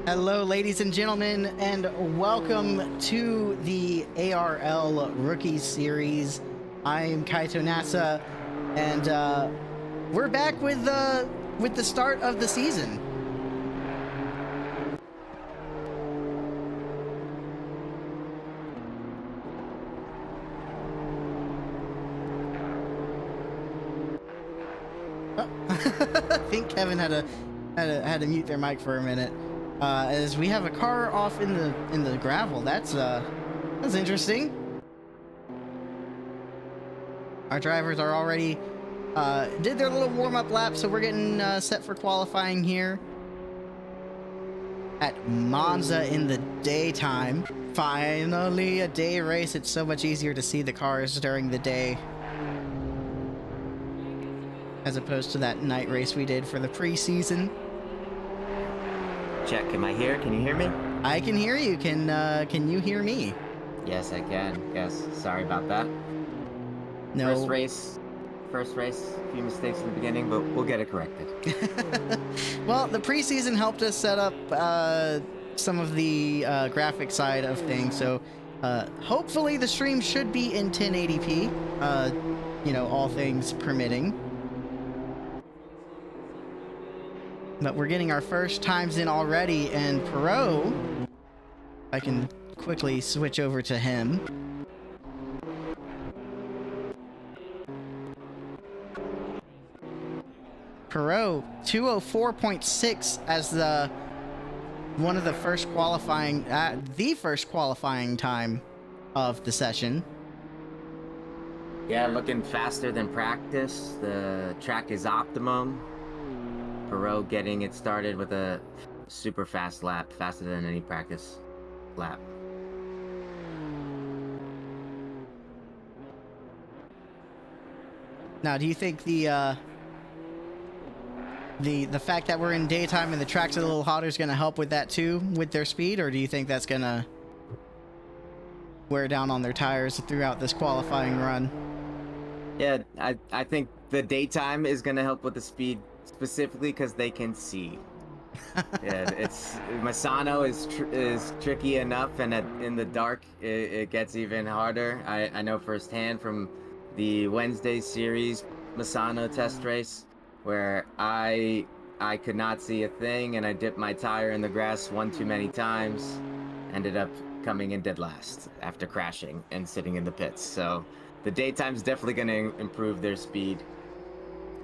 Hello, ladies and gentlemen, and welcome to the ARL Rookie Series. I'm Kaito Nasa, and we're back with the start of the season. I think Kevin had to mute their mic for a minute. As we have a car off in the gravel. That's interesting. Our drivers are already did their little warm-up lap, so we're getting set for qualifying here at Monza in the daytime. Finally, a day race. It's so much easier to see the cars during the day, as opposed to that night race we did for the preseason. Check, am I here? Can you hear me? I can hear you. Can you hear me? Yes, I can. Yes, sorry about that. No. First race, a few mistakes in the beginning, but we'll get it corrected. Well, the preseason helped us set up some of the graphic side of things, so hopefully the stream should be in 1080p, you know, all things permitting. But we're getting our first times in already, and Perot, I can quickly switch over to him. Perot, 2:04.6 as the first qualifying time of the session. Yeah, looking faster than practice. The track is optimum. Perot getting it started with a super fast lap, faster than any practice lap. Now, do you think the fact that we're in daytime and the track's a little hotter is going to help with that too, with their speed, or do you think that's going to wear down on their tires throughout this qualifying run? Yeah, I think the daytime is going to help with the speed, specifically because they can see. Yeah, it's Misano is tricky enough, and in the dark it gets even harder. I know firsthand from the Wednesday series Misano test race, where I could not see a thing, and I dipped my tire in the grass one too many times, ended up coming in dead last after crashing and sitting in the pits. So the daytime's definitely going to improve their speed.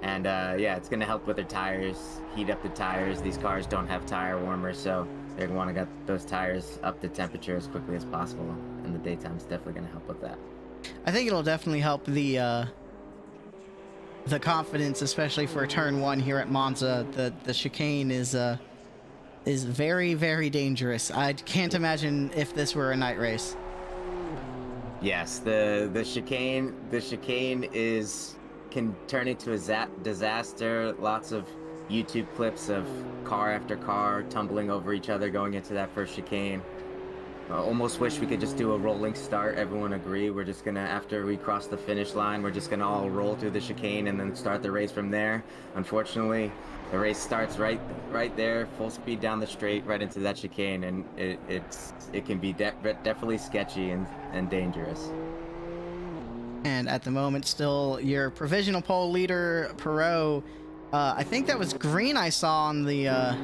And yeah, it's going to help with their tires, heat up the tires. These cars don't have tire warmers, so they're going to want to get those tires up to temperature as quickly as possible. And the daytime's definitely going to help with that. I think it'll definitely help the confidence, especially for turn one here at Monza. The chicane is very, very dangerous. I can't imagine if this were a night race. Yes, the chicane can turn into a disaster. Lots of YouTube clips of car after car tumbling over each other going into that first chicane. Almost wish we could just do a rolling start. Everyone agree we're just gonna, after we cross the finish line, we're just gonna all roll through the chicane and then start the race from there. Unfortunately, the race starts right there, full speed down the straight, right into that chicane, and it can be definitely sketchy and dangerous. And at the moment, still your provisional pole leader, Perot. I think that was Green I saw on the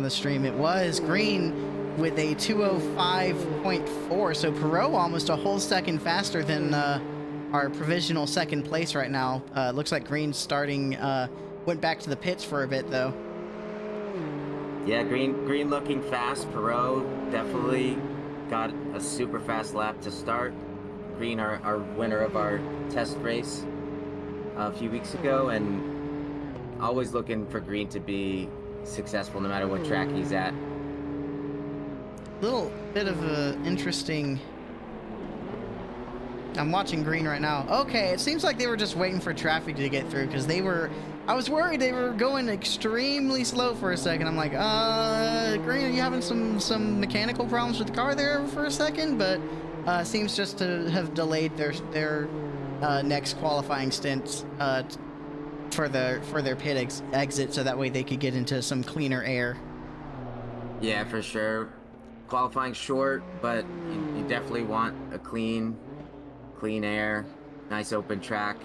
stream. It was Green with a 2:05.4. So Perot almost a whole second faster than our provisional second place right now. Looks like Green starting went back to the pits for a bit though. Yeah, Green looking fast. Perot definitely got a super fast lap to start. Green, our winner of our test race a few weeks ago, and always looking for Green to be successful no matter what track he's at. Little bit of a interesting... I'm watching Green right now. Okay, it seems like they were just waiting for traffic to get through, because I was worried they were going extremely slow for a second. I'm like, Green, are you having some mechanical problems with the car there for a second? But seems just to have delayed their next qualifying stint for their pit exit, so that way they could get into some cleaner air. Yeah, for sure. Qualifying short, but you definitely want a clean air, nice open track,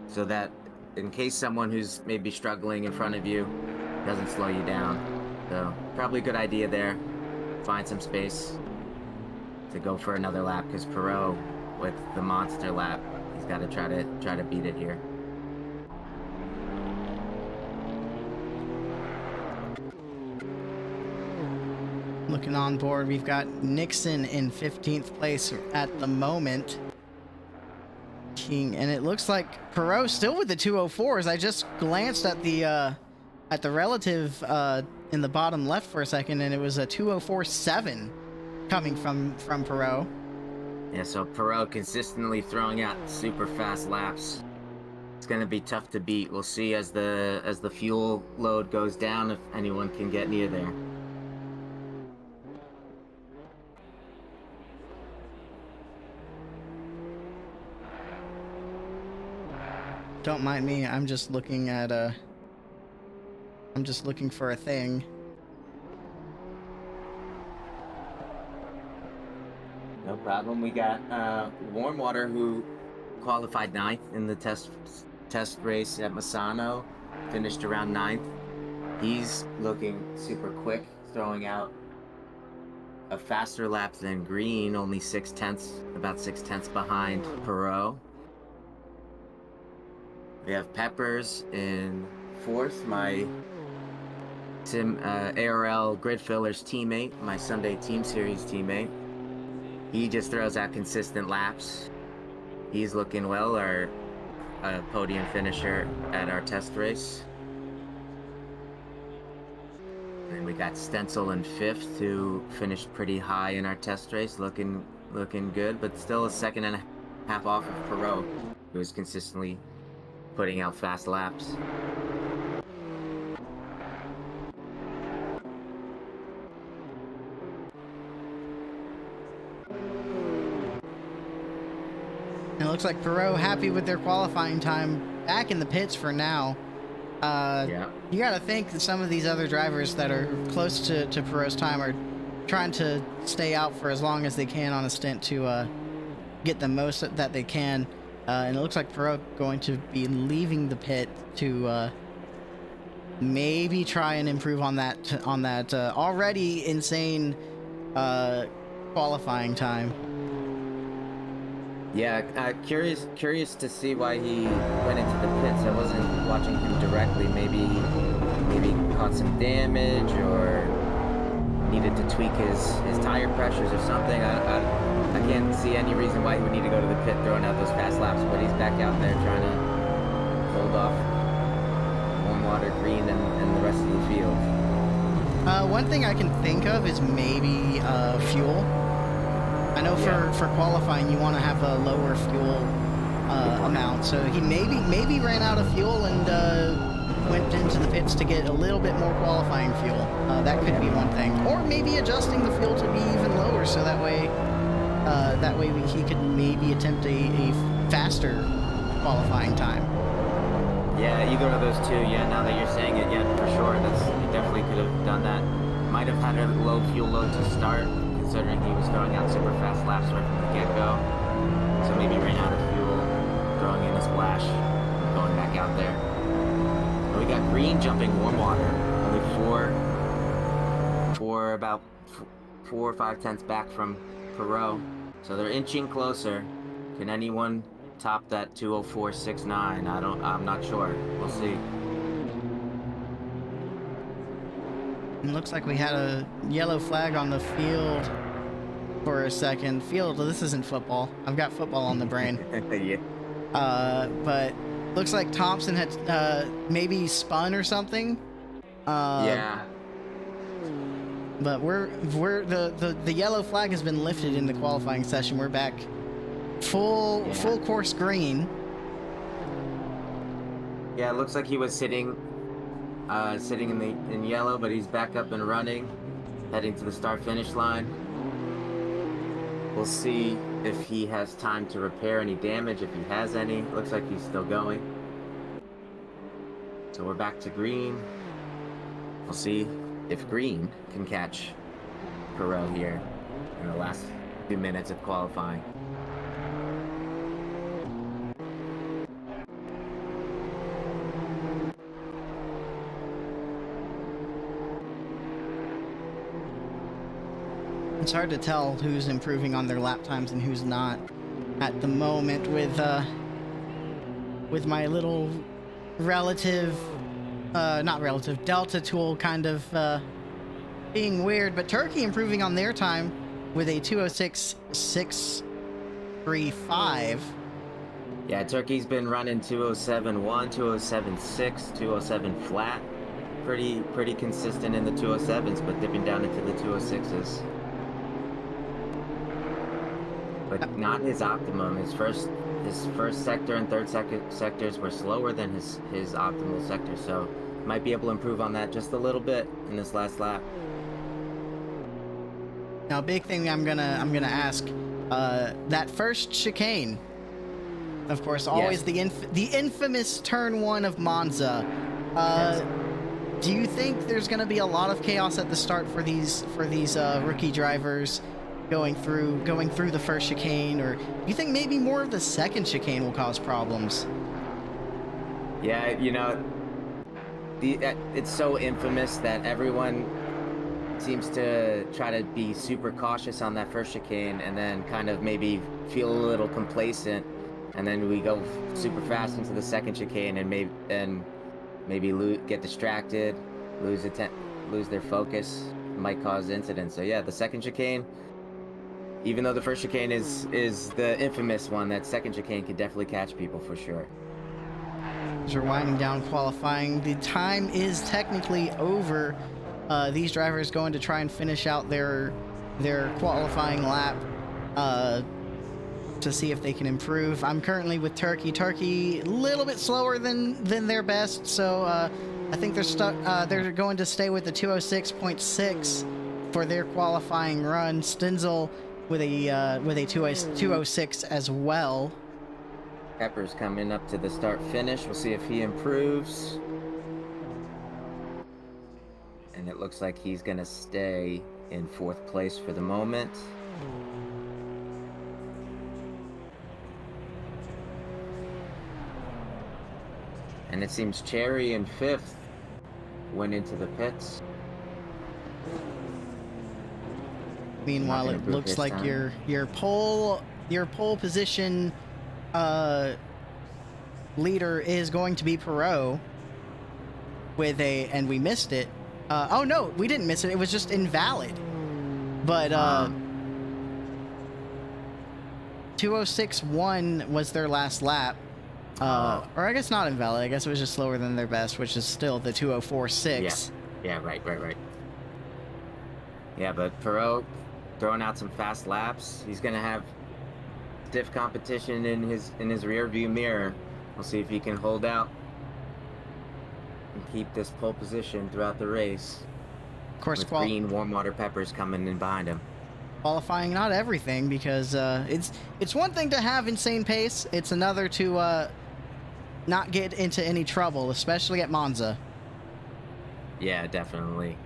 so that in case someone who's maybe struggling in front of you doesn't slow you down. So probably a good idea there. Find some space to go for another lap, because Perot with the monster lap, he's got to try to beat it here. Looking on board, we've got Nixon in 15th place at the moment. And it looks like Perot still with the 204s. I just glanced at the relative in the bottom left for a second, and it was a 204.7 coming from Perot. Yeah, so Perot consistently throwing out super fast laps. It's going to be tough to beat. We'll see as the fuel load goes down if anyone can get near there. Don't mind me. I'm just looking at I'm just looking for a thing. No problem. We got Warm Water, who qualified 9th in the test race at Misano, finished around 9th. He's looking super quick, throwing out a faster lap than Green, only about 6/10 behind Perot. We have Peppers in 4th, my ARL Grid Fillers teammate, my Sunday Team Series teammate. He just throws out consistent laps. He's looking well, our podium finisher at our test race. And we got Stencil in 5th, who finished pretty high in our test race, looking good, but still a 2.5 seconds off of Perot, who is consistently putting out fast laps. It looks like Perot happy with their qualifying time, back in the pits for now. Yeah. You got to think that some of these other drivers that are close to Perot's time are trying to stay out for as long as they can on a stint to get the most that they can. And it looks like Perot going to be leaving the pit to maybe try and improve on that already insane qualifying time. Yeah, curious to see why he went into the pits. I wasn't watching him directly. Maybe caught some damage or needed to tweak his tire pressures or something. I can't see any reason why he would need to go to the pit throwing out those fast laps, but he's back out there trying to hold off Warm Water, Green, and the rest of the field. One thing I can think of is maybe fuel. I know for qualifying you want to have a lower fuel amount, so he maybe ran out of fuel and went into the pits to get a little bit more qualifying fuel. That could be one thing, or maybe adjusting the fuel to be even lower, so that way he could maybe attempt a faster qualifying time. Yeah, either of those two. Yeah, now that you're saying it, yeah, for sure. He definitely could have done that. Might have had a low fuel load to start, considering he was throwing out super fast laps right from the get-go. So maybe ran out of fuel, throwing in a splash, going back out there. But we got Green jumping Warm Water, only about 4 or 5 tenths back from Perot. So they're inching closer. Can anyone top that 204.69? I'm not sure. We'll see. It looks like we had a yellow flag on the field for a second. Field, this isn't football. I've got football on the brain. Yeah. But looks like Thompson had maybe spun or something. Yeah. But the yellow flag has been lifted in the qualifying session. We're back full course green. Yeah, it looks like he was sitting in yellow, but he's back up and running, heading to the start-finish line. We'll see if he has time to repair any damage, if he has any. Looks like he's still going. So we're back to green. We'll see if Green can catch Perot here in the last few minutes of qualifying. It's hard to tell who's improving on their lap times and who's not at the moment with my little relative, not relative, Delta tool kind of being weird, but Turkey improving on their time with a 206.635. Yeah, Turkey's been running 207.1, 207.6, 207 flat. Pretty consistent in the 207s, but dipping down into the 206s. But not his optimum. His first sector and third sectors were slower than his optimal sector, so might be able to improve on that just a little bit in this last lap. Now, big thing I'm gonna ask, that first chicane, of course, always Yes. the infamous turn 1 of Monza. Yes. Do you think there's gonna be a lot of chaos at the start for these rookie drivers going through the first chicane, or do you think maybe more of the second chicane will cause problems? Yeah, you know, it's so infamous that everyone seems to try to be super cautious on that first chicane and then kind of maybe feel a little complacent, and then we go super fast into the second chicane and maybe get distracted, lose their focus, might cause incidents. So yeah, the second chicane, even though the first chicane is the infamous one, that second chicane could definitely catch people for sure. As we're winding down qualifying, the time is technically over. These drivers going to try and finish out their qualifying lap to see if they can improve. I'm currently with Turkey. Turkey a little bit slower than their best, so I think they're stuck. They're going to stay with the 206.6 for their qualifying run. Stenzel with a 206 as well. Pepper's coming up to the start finish. We'll see if he improves. And it looks like he's gonna stay in 4th place for the moment. And it seems Cherry in 5th went into the pits. Meanwhile, it looks like your pole position leader is going to be Perot with and we missed it. Oh no, we didn't miss it. It was just invalid. But 206.1 was their last lap. Or I guess not invalid. I guess it was just slower than their best, which is still the 204.6. Yeah, right. Yeah, but Perot throwing out some fast laps. He's gonna have stiff competition in his rear view mirror. We'll see if he can hold out and keep this pole position throughout the race. Of course, with Green warm water Peppers coming in behind him. Qualifying, not everything, because it's one thing to have insane pace. It's another to not get into any trouble, especially at Monza. Yeah, definitely.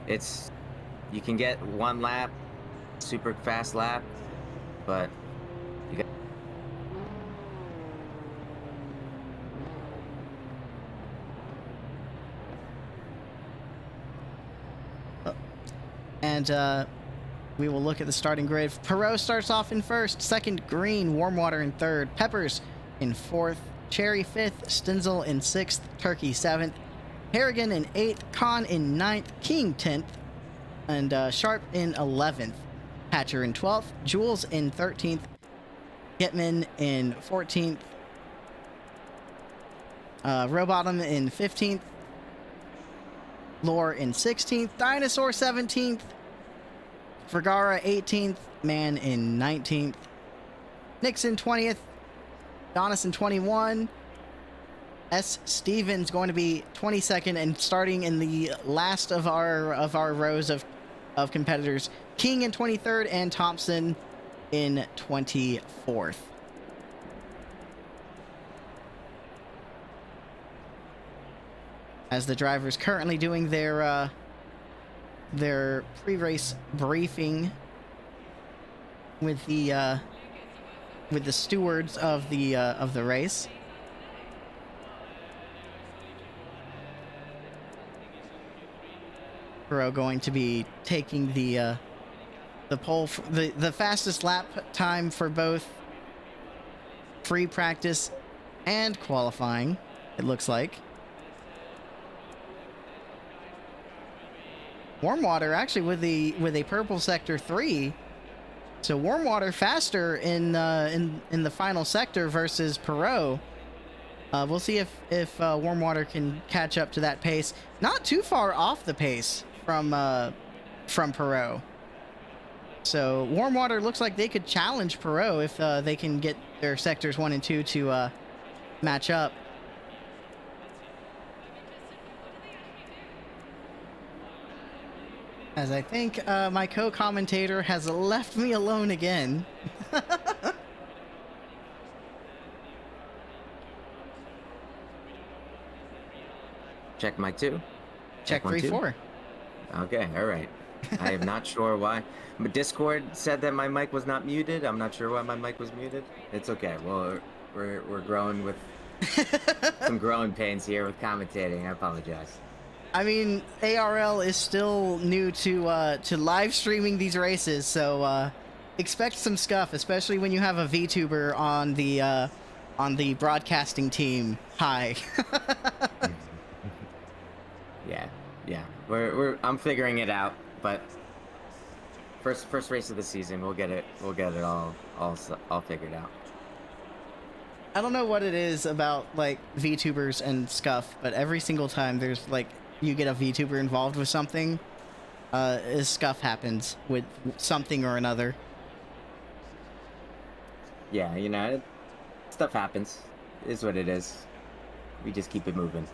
You can get one lap, super fast lap, but you got. And we will look at the starting grid. Perot starts off in 1st, 2nd Green, Warmwater in 3rd, Peppers in 4th, Cherry 5th, Stenzel in 6th, Turkey 7th, Harrigan in 8th, Khan in 9th, King 10th, and Sharp in 11th, Hatcher in 12th, Jules in 13th, Gitman in 14th, Rowbottom in 15th, Lore in 16th, Dinosaur 17th, Vergara 18th, Man in 19th, Nixon 20th, Donison 21, S. Stevens going to be 22nd, and starting in the last of our rows of competitors, King in 23rd and Thompson in 24th. As the drivers currently doing their their pre-race briefing with the stewards of the race. Perot going to be taking the pole, the fastest lap time for both free practice and qualifying, it looks like. Warm Water actually with a purple sector 3. So Warm Water faster in the final sector versus Perot. We'll see if Warm Water can catch up to that pace. Not too far off the pace from Perot. So Warm Water looks like they could challenge Perot if they can get their sectors 1 and 2 to match up. As I think my co-commentator has left me alone again. Check mic 2. Check 3, 4. Okay, all right. I am not sure why. But Discord said that my mic was not muted. I'm not sure why my mic was muted. It's okay. Well, we're growing with some growing pains here with commentating. I apologize. I mean, ARL is still new to live streaming these races, so expect some scuff, especially when you have a VTuber on the broadcasting team. Hi. Yeah. I'm figuring it out, but first race of the season, we'll get it all figured out. I don't know what it is about like VTubers and scuff, but every single time there's like you get a VTuber involved with something, scuff happens with something or another. Yeah, you know, stuff happens. It is what it is. We just keep it moving.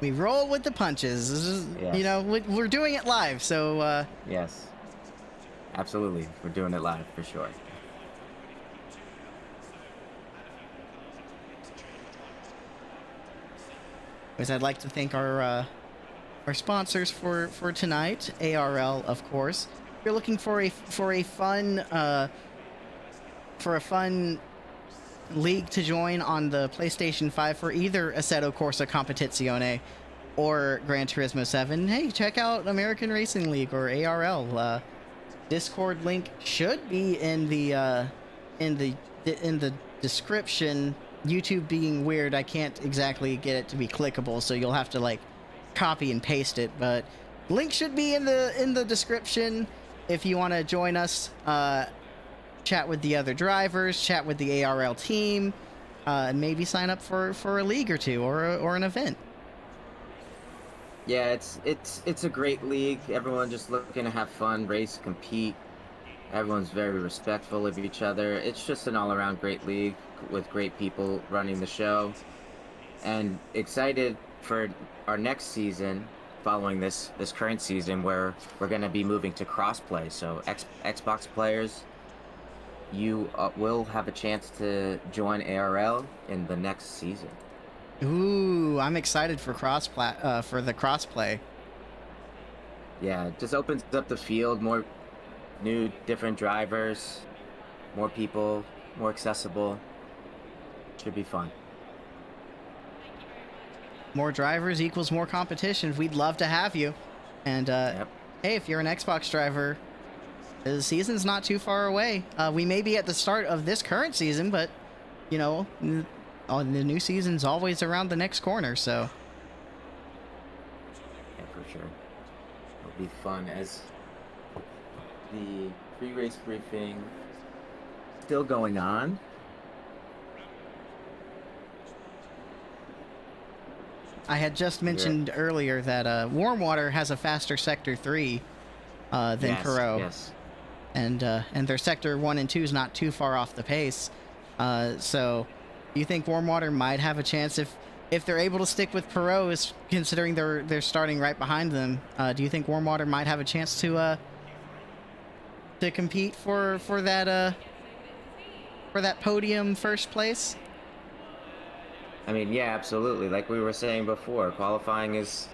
We roll with the punches. This is, yes. You know, we're doing it live, so... Yes. Absolutely. We're doing it live, for sure. I'd like to thank our sponsors for tonight, ARL, of course. If you're looking for a fun league to join on the PlayStation 5 for either Assetto Corsa Competizione or Gran Turismo 7, hey, check out American Racing League or ARL. Discord link should be in the description. YouTube being weird, I can't exactly get it to be clickable, so you'll have to like copy and paste it, but link should be in the description if you want to join us, chat with the other drivers, chat with the ARL team, and maybe sign up for a league or two or an event. Yeah, it's a great league. Everyone just looking to have fun, race, compete. Everyone's very respectful of each other. It's just an all-around great league with great people running the show. And excited for our next season, following this current season, where we're going to be moving to crossplay. So Xbox players, you will have a chance to join ARL in the next season. Ooh, I'm excited for for the crossplay. Yeah, it just opens up the field, more new, different drivers, more people, more accessible. Should be fun. More drivers equals more competition. We'd love to have you. And Yep. Hey, if you're an Xbox driver, the season's not too far away. We may be at the start of this current season, but you know, the new season's always around the next corner. So Yeah, for sure. It'll be fun as the pre-race briefing still going on. I had just mentioned earlier that Warm Water has a faster Sector 3 than Perot. Yes. And their Sector 1 and 2 is not too far off the pace. So do you think Warm Water might have a chance if they're able to stick with Perot, is considering they're starting right behind them? Do you think Warm Water might have a chance to compete for that podium first place? I mean, yeah, absolutely. Like we were saying before, qualifying is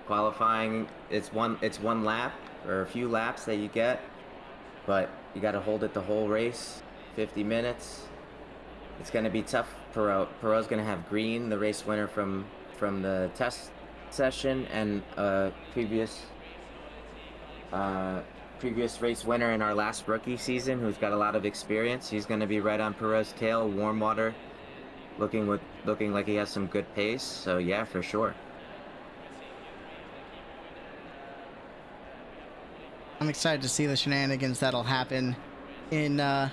Qualifying, it's one lap or a few laps that you get, but you got to hold it the whole race, 50 minutes. It's going to be tough. Perot's going to have green, the race winner from the test session, and previous race winner in our last rookie season, who's got a lot of experience. He's going to be right on Perot's tail, warm water, looking like he has some good pace. So yeah, for sure. I'm excited to see the shenanigans that'll happen in the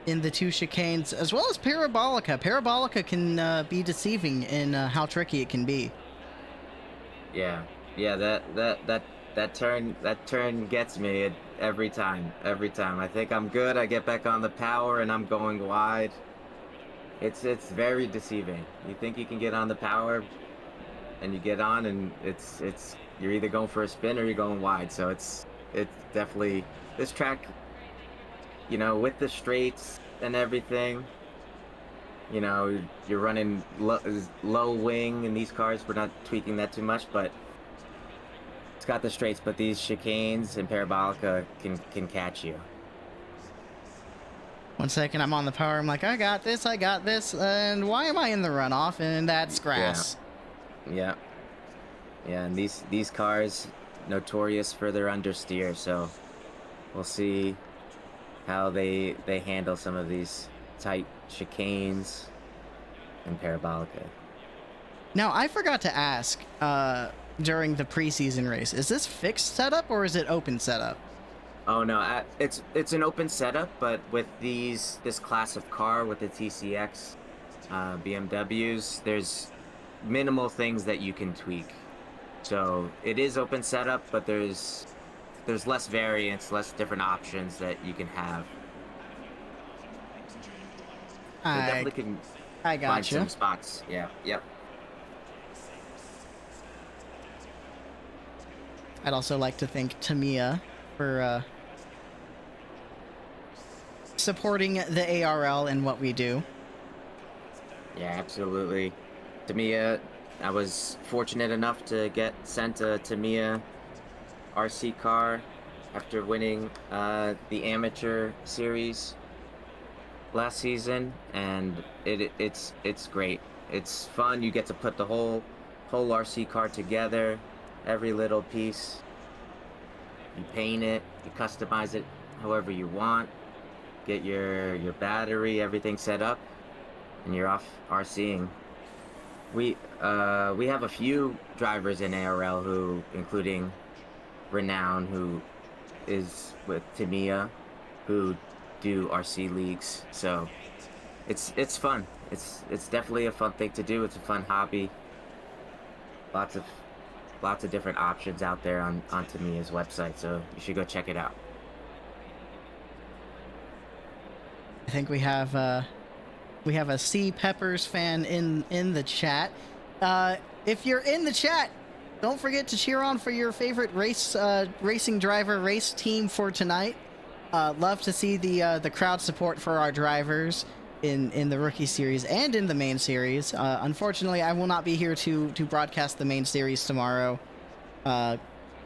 two chicanes, as well as Parabolica. Parabolica can be deceiving in how tricky it can be. Yeah, that turn gets me every time. I think I'm good. I get back on the power and I'm going wide. It's very deceiving. You think you can get on the power, and you get on, and it's you're either going for a spin or you're going wide. So it's definitely this track, you know, with the straights and everything. You know, you're running low wing in these cars. We're not tweaking that too much, but it's got the straights. But these chicanes and Parabolica can catch you. 1 second, I'm on the power. I'm like, I got this. And why am I in the runoff? And that's grass. Yeah. And these cars, notorious for their understeer. So we'll see how they handle some of these tight chicanes and Parabolica. Now, I forgot to ask during the preseason race, is this fixed setup or is it open setup? Oh no, it's an open setup, but with this class of car with the TCX BMWs, there's minimal things that you can tweak. So it is open setup, but there's less variance, less different options that you can have. I got find some spots. Yeah, yep. I'd also like to thank Tamiya for supporting the ARL and what we do. Yeah, absolutely. Tamiya, I was fortunate enough to get sent a Tamiya RC car after winning the amateur series last season, and it's great. It's fun. You get to put the whole RC car together, every little piece. You paint it, you customize it however you want, get your battery, everything set up, and you're off RCing. We have a few drivers in ARL who, including Renown, who is with Tamiya, who do RC leagues. So it's fun. It's definitely a fun thing to do. It's a fun hobby. Lots of different options out there on Tamiya's website, so you should go check it out. I think we have a C Peppers fan in the chat. If you're in the chat, don't forget to cheer on for your favorite racing driver race team for tonight. Love to see the crowd support for our drivers in the rookie series and in the main series. Unfortunately, I will not be here to broadcast the main series tomorrow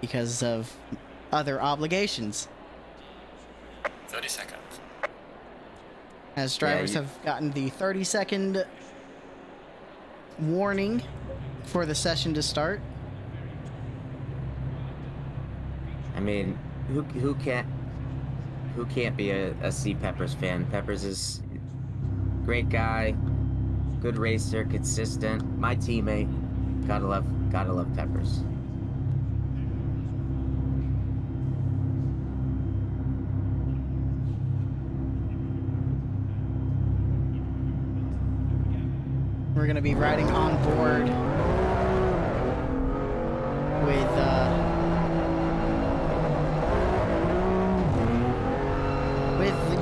because of other obligations. 30 seconds. As drivers have gotten the 30-second warning for the session to start. I mean, who can't be a C Peppers fan? Peppers is a great guy, good racer, consistent. My teammate. Gotta love Peppers. We're going to be riding on board with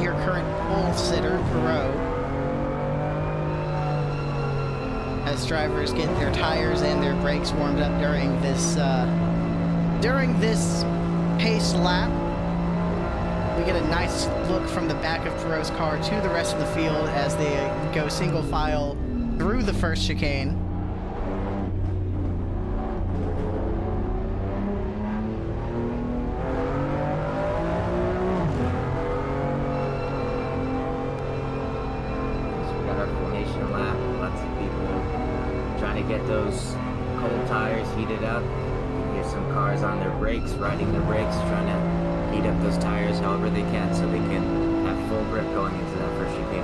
your current pole sitter, Perot, as drivers get their tires and their brakes warmed up during this pace lap. We get a nice look from the back of Perot's car to the rest of the field as they go single file through the first chicane. got our formation lap. Lots of people trying to get those cold tires heated up. Here's some cars on their brakes, riding their brakes, trying to heat up those tires however they can so they can have full grip going into that first chicane.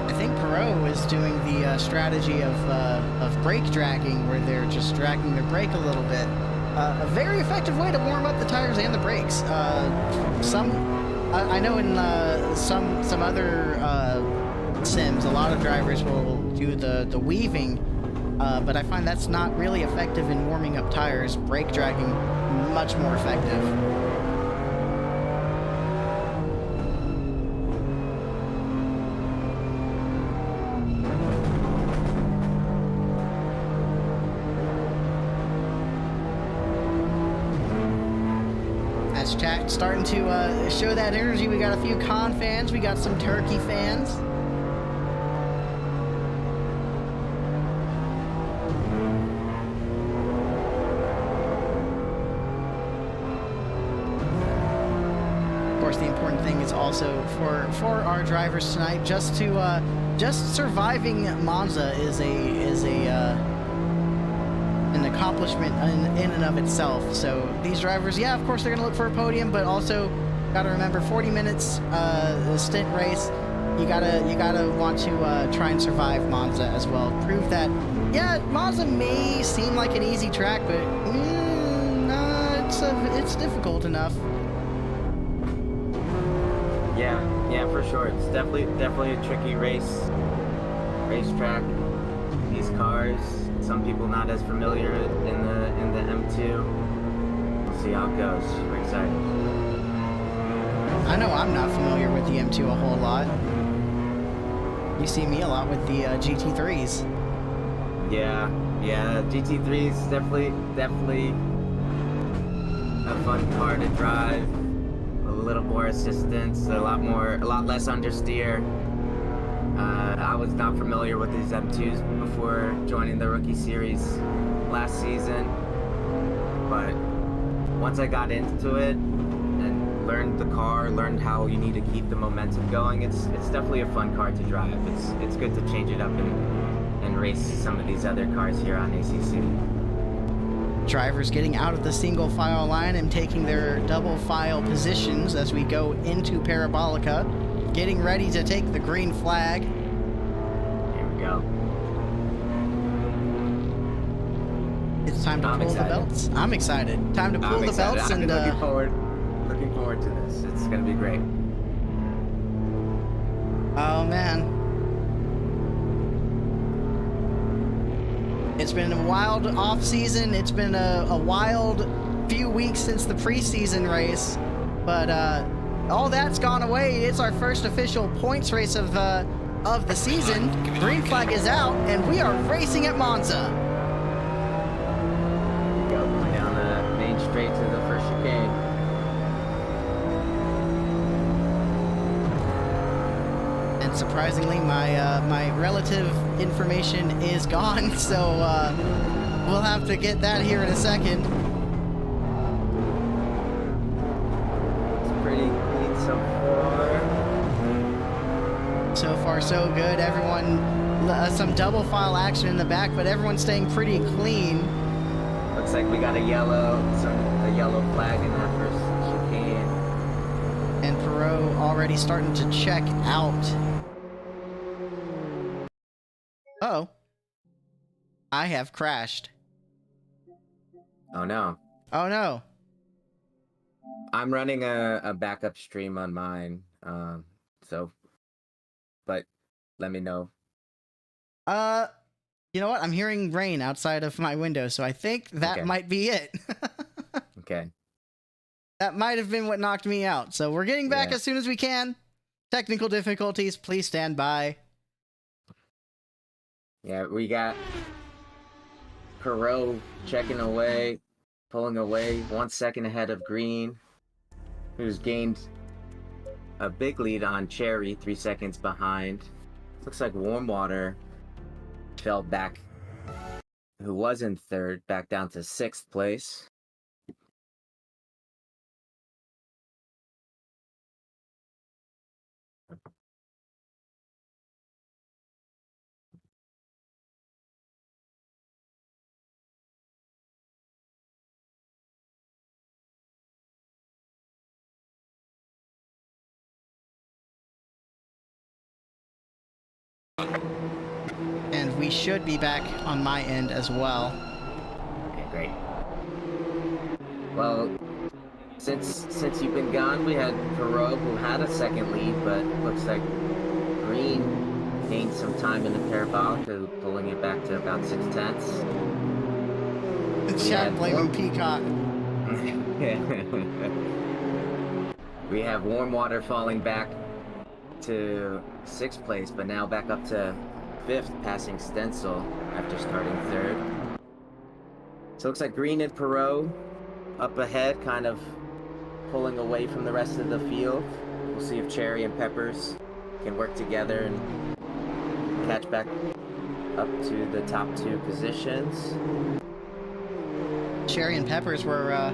I think Perot is doing the strategy of brake dragging, where they're just dragging their brake a little bit. A very effective way to warm up the tires and the brakes. I know in some other sims, a lot of drivers will do the weaving, but I find that's not really effective in warming up tires. Brake dragging, much more effective. As chat starting to show that energy, we got a few Con fans, we got some Turkey fans. Of course, the important thing is also for our drivers tonight, just surviving Monza is an accomplishment in and of itself. So these drivers, yeah, of course they're gonna look for a podium, but also gotta remember 40 minutes stint race. You gotta want to try and survive Monza as well. Prove that, yeah, Monza may seem like an easy track, but nah, it's difficult enough. Yeah, for sure. It's definitely a tricky racetrack. These cars, some people not as familiar in the M2. We'll see how it goes. We're excited. I know I'm not familiar with the M2 a whole lot. You see me a lot with the GT3s. Yeah, GT3 is definitely a fun car to drive. A little more assistance, a lot less understeer. I was not familiar with these M2s before joining the Rookie Series last season, but once I got into it and learned the car, learned how you need to keep the momentum going, it's definitely a fun car to drive. It's good to change it up and race some of these other cars here on ACC. Drivers getting out of the single file line and taking their double file positions as we go into Parabolica, getting ready to take the green flag. Here we go. It's time to pull the belts. I'm excited. Time to pull the belts and looking forward to this. It's gonna be great. Oh man. It's been a wild off season. It's been a wild few weeks since the preseason race, but all that's gone away. It's our first official points race of the season. Green flag is out, and we are racing at Monza. Go down the main straight to the first chicane. And surprisingly, my relative information is gone, so we'll have to get that here in a second. It's pretty clean so far. So far, so good. Everyone, some double file action in the back, but everyone's staying pretty clean. Looks like we got a yellow flag in that first chicane. And Perot already starting to check out. Uh-oh. I have crashed. Oh no. Oh no. I'm running a backup stream on mine, but let me know. You know what? I'm hearing rain outside of my window, so I think that might be it. Okay. That might have been what knocked me out. So we're getting back as soon as we can. Technical difficulties, please stand by. Yeah, we got Perot checking away, pulling away 1 second ahead of Green, who's gained a big lead on Cherry, 3 seconds behind. Looks like Warm Water fell back, who was in third, back down to 6th place. And we should be back on my end as well. Okay, great. Well, since you've been gone, we had Perot, who had a second lead, but looks like Green gained some time in the parabolic, pulling it back to about 6/10. Chat blaming Peacock. We have Warm Water falling back to 6th place, but now back up to 5th, passing Stencil after starting 3rd. So it looks like Green and Perot up ahead, kind of pulling away from the rest of the field. We'll see if Cherry and Peppers can work together and catch back up to the top 2 positions. Cherry and Peppers were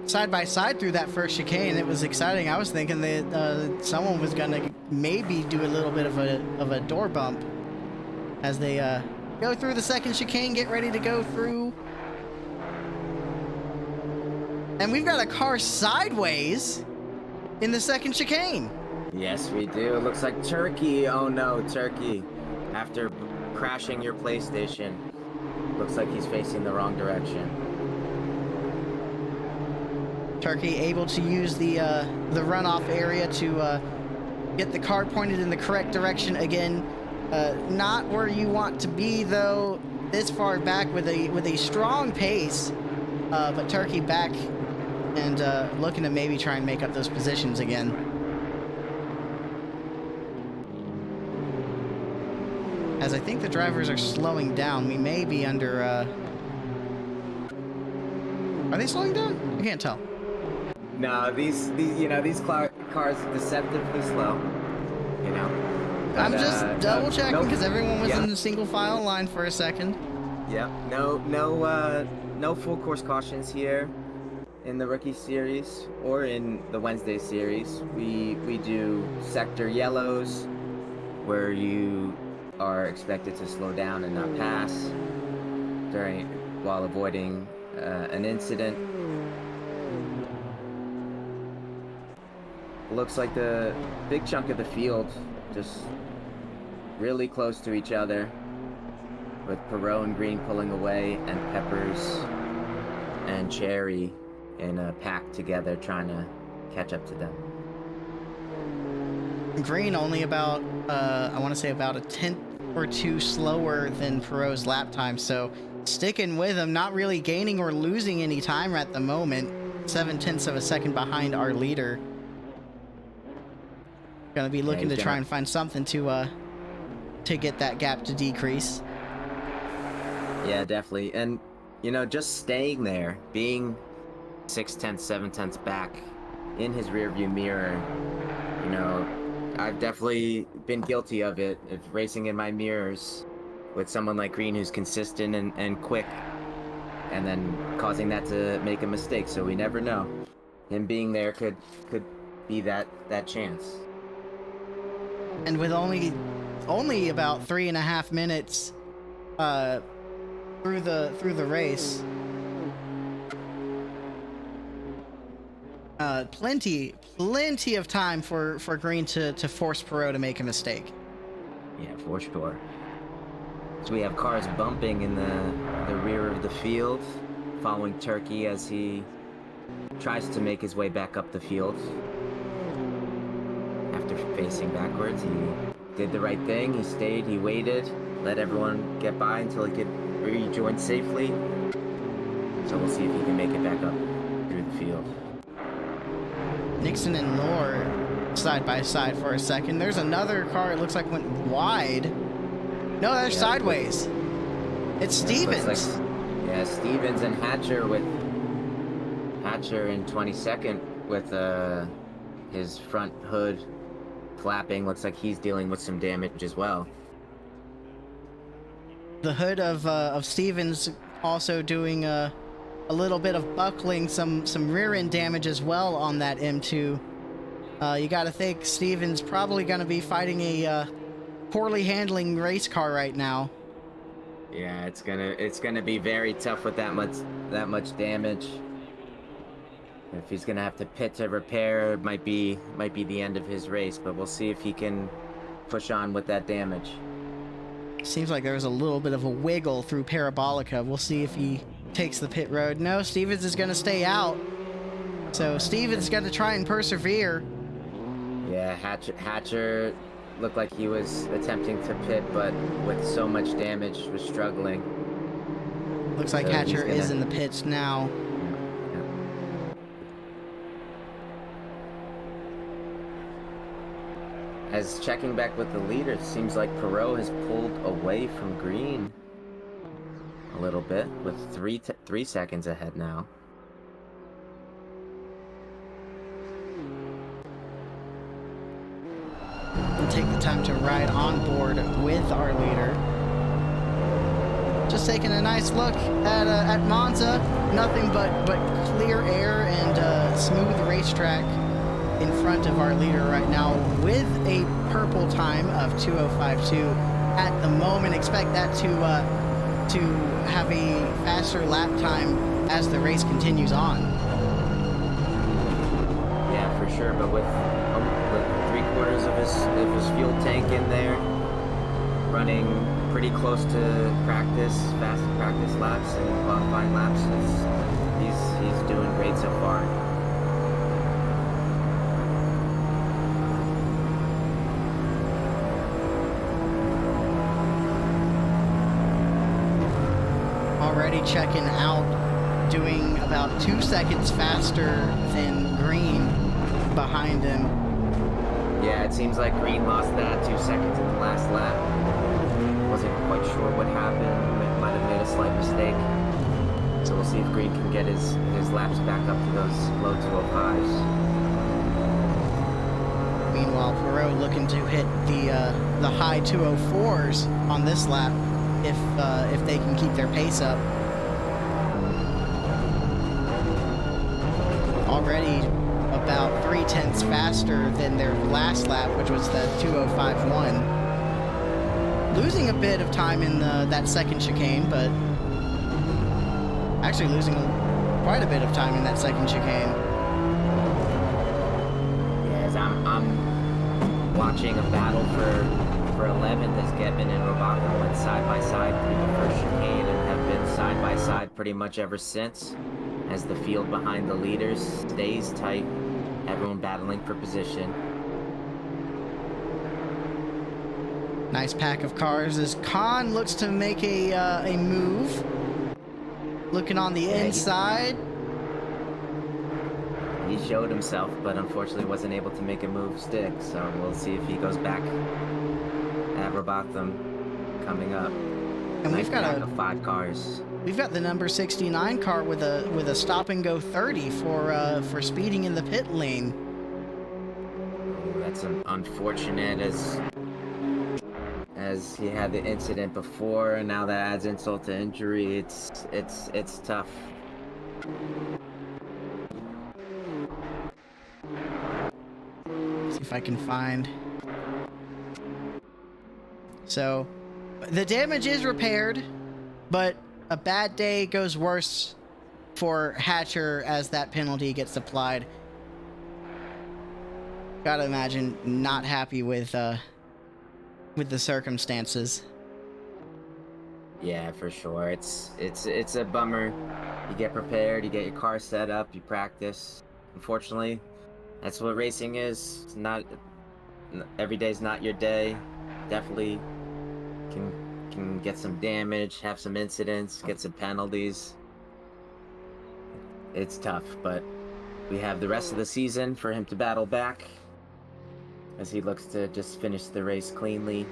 side by side through that first chicane. It was exciting. I was thinking that someone was gonna maybe do a little bit of a door bump as they go through the second chicane, get ready to go through. And we've got a car sideways in the second chicane. Yes, we do. It looks like Turkey. Oh no, Turkey. After crashing your PlayStation, looks like he's facing the wrong direction. Turkey able to use the runoff area to get the car pointed in the correct direction again. Not where you want to be though. This far back with a strong pace, but Turkey back and looking to maybe try and make up those positions again. As I think the drivers are slowing down, we may be under. Are they slowing down? I can't tell. No, these cars deceptively slow. You know. I'm But, just double checking nope. because everyone was Yep. in the single file line for a second. Yeah. No full course cautions here in the rookie series or in the Wednesday series. We do sector yellows where you are expected to slow down and not pass while avoiding an incident. Looks like the big chunk of the field just really close to each other, with Perot and Green pulling away and Peppers and Cherry in a pack together trying to catch up to them. Green only about, I want to say about a tenth or two slower than Perot's lap time, so sticking with him, not really gaining or losing any time at the moment. 7/10 of a second behind our leader. Gonna be looking to try and find something to get that gap to decrease. Yeah, definitely. And, just staying there, being 6/10, 7/10 back in his rearview mirror, I've definitely been guilty of it, of racing in my mirrors with someone like Green who's consistent and quick, and then causing that to make a mistake. So we never know. Him being there could be that chance. And with only about 3.5 minutes through the race, plenty of time for Green to force Perot to make a mistake. Yeah, for sure. So we have cars bumping in the rear of the field, following Turkey as he tries to make his way back up the field. After facing backwards, he did the right thing. He stayed, he waited, let everyone get by until he could rejoin safely. So we'll see if he can make it back up through the field. Nixon and Lore side by side for a second. There's another car, it looks like went wide. No, they're sideways. It's Stevens. Like, Stevens and Hatcher in 22nd with his front hood flapping. Looks like he's dealing with some damage as well. The hood of Stevens also doing a little bit of buckling, some rear end damage as well on that M2. You got to think Stevens probably going to be fighting a poorly handling race car right now. Yeah, it's gonna be very tough with that much damage. If he's gonna have to pit to repair, it might be the end of his race. But we'll see if he can push on with that damage. Seems like there's a little bit of a wiggle through Parabolica. We'll see if he takes the pit road. No, Stevens is going to stay out. So Stevens is going to try and persevere. Yeah, Hatcher looked like he was attempting to pit, but with so much damage, was struggling. Looks like So Hatcher is in the pits now. As checking back with the leader, it seems like Perot has pulled away from green a little bit, with 3 seconds ahead now. We'll take the time to ride on board with our leader. Just taking a nice look at Monza. Nothing but clear air and smooth racetrack in front of our leader right now with a purple time of 2:05.2 at the moment. Expect that to have a faster lap time as the race continues on. Yeah, for sure. But with 3/4 of his fuel tank in there, running pretty close to fast practice laps and qualifying laps, he's doing great so far. Already checking out, doing about 2 seconds faster than Green behind him. Yeah, it seems like Green lost that 2 seconds in the last lap. Wasn't quite sure what happened. Might have made a slight mistake. So we'll see if Green can get his laps back up to those low 205s. Meanwhile, Perot looking to hit the high 204s on this lap if they can keep their pace up. Already about 0.3 faster than their last lap, which was the 2:05.1. Losing a bit of time in that second chicane, but actually losing quite a bit of time in that second chicane. Yes, I'm watching a battle for 11th as Getman and Robaco went side by side through the first chicane and have been side by side pretty much ever since, as the field behind the leaders stays tight, everyone battling for position. Nice pack of cars as Khan looks to make a move. Looking on the inside. He showed himself, but unfortunately wasn't able to make a move stick, so we'll see if he goes back at Robotham coming up. And nice we've got pack of 5 cars. We've got the number 69 car with a stop and go 30 for speeding in the pit lane. Ooh, that's unfortunate as he had the incident before, and now that adds insult to injury. It's tough. See if I can find. So, the damage is repaired, but a bad day goes worse for Hatcher as that penalty gets applied. Gotta imagine not happy with the circumstances. Yeah, for sure. It's a bummer. You get prepared, you get your car set up, you practice. Unfortunately, that's what racing is. It's not every day's not your day. Definitely can get some damage, have some incidents, get some penalties. It's tough, but we have the rest of the season for him to battle back as he looks to just finish the race cleanly.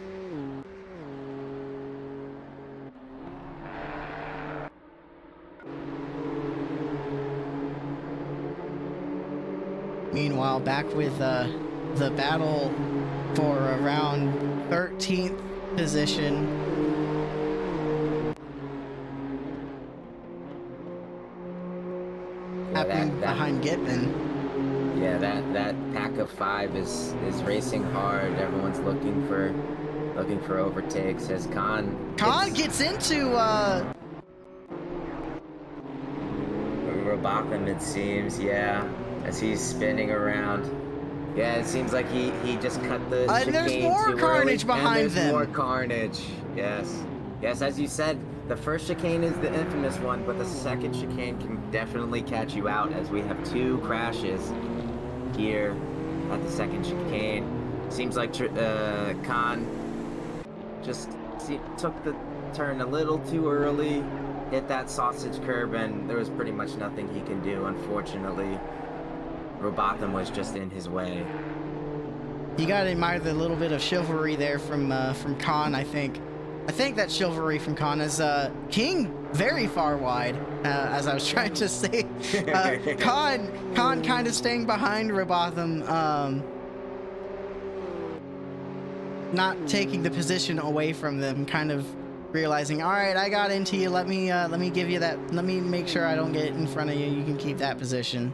Meanwhile, back with the battle for around 13th position. Happening behind Gitman. Yeah, that pack of 5 is racing hard. Everyone's looking for overtakes as Khan gets into Robotham, it seems, yeah, as he's spinning around. Yeah, it seems like he just cut the chicane there's more too carnage early, behind and there's them. more carnage. Yes, yes, as you said, the first chicane is the infamous one, but the second chicane can definitely catch you out, as we have 2 crashes here at the second chicane. Seems like Khan just took the turn a little too early, hit that sausage curb, and there was pretty much nothing he can do, unfortunately. Robotham was just in his way. You gotta admire the little bit of chivalry there from Khan, I think. I think that chivalry from Khan is King very far wide, as I was trying to say. Khan kind of staying behind Robotham, not taking the position away from them, kind of realizing, all right, I got into you. Let me give you that. Let me make sure I don't get in front of you. You can keep that position.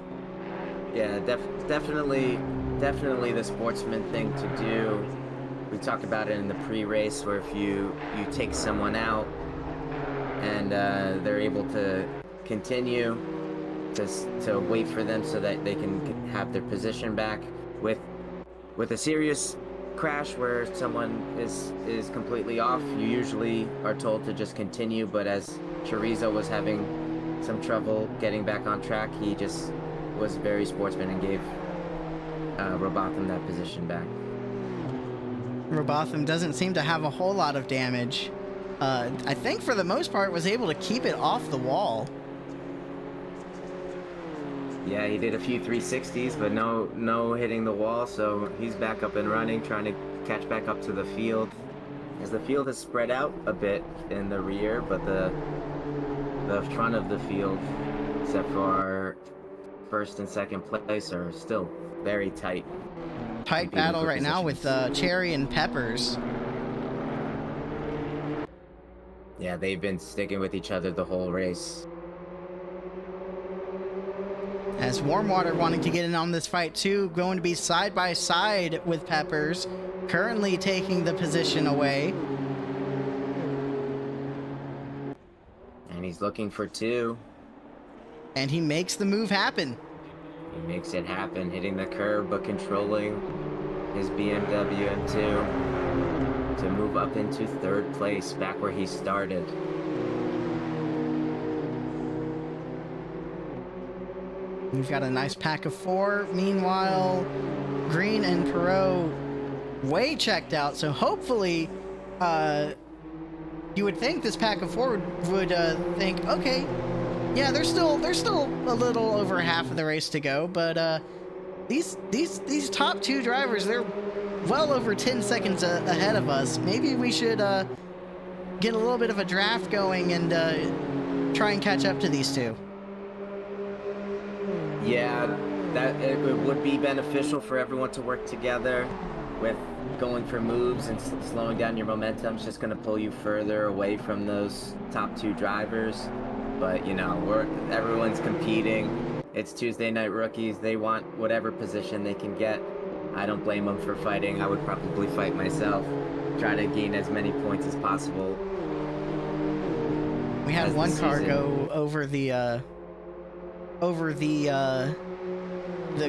Yeah, definitely the sportsman thing to do. We talked about it in the pre-race, where if you take someone out and they're able to continue to wait for them so that they can have their position back. With a serious crash where someone is completely off, you usually are told to just continue, but as Chorizo was having some trouble getting back on track, he just was very sportsman and gave Robotham that position back. Robotham doesn't seem to have a whole lot of damage. I think for the most part was able to keep it off the wall. Yeah, he did a few 360s, but no hitting the wall, so he's back up and running, trying to catch back up to the field. As the field has spread out a bit in the rear, but the front of the field, except for our first and second place, are still very tight. Tight battle right now with Cherry and Peppers. Yeah, they've been sticking with each other the whole race. As Warmwater wanting to get in on this fight too, going to be side by side with Peppers, currently taking the position away. And he's looking for 2. And he makes the move happen. He makes it happen, hitting the curb, but controlling his BMW M2 to move up into 3rd place, back where he started. We've got a nice pack of 4. Meanwhile, Green and Perot way checked out, so hopefully you would think this pack of 4 would think, okay, yeah, there's still a little over half of the race to go, but these top 2 drivers, they're well over 10 seconds ahead of us. Maybe we should get a little bit of a draft going and try and catch up to these 2. Yeah, that it would be beneficial for everyone to work together. With going for moves and slowing down your momentum, it's just going to pull you further away from those top 2 drivers. But you know, everyone's competing. It's Tuesday Night Rookies. They want whatever position they can get. I don't blame them for fighting. I would probably fight myself, try to gain as many points as possible. We had one car go over the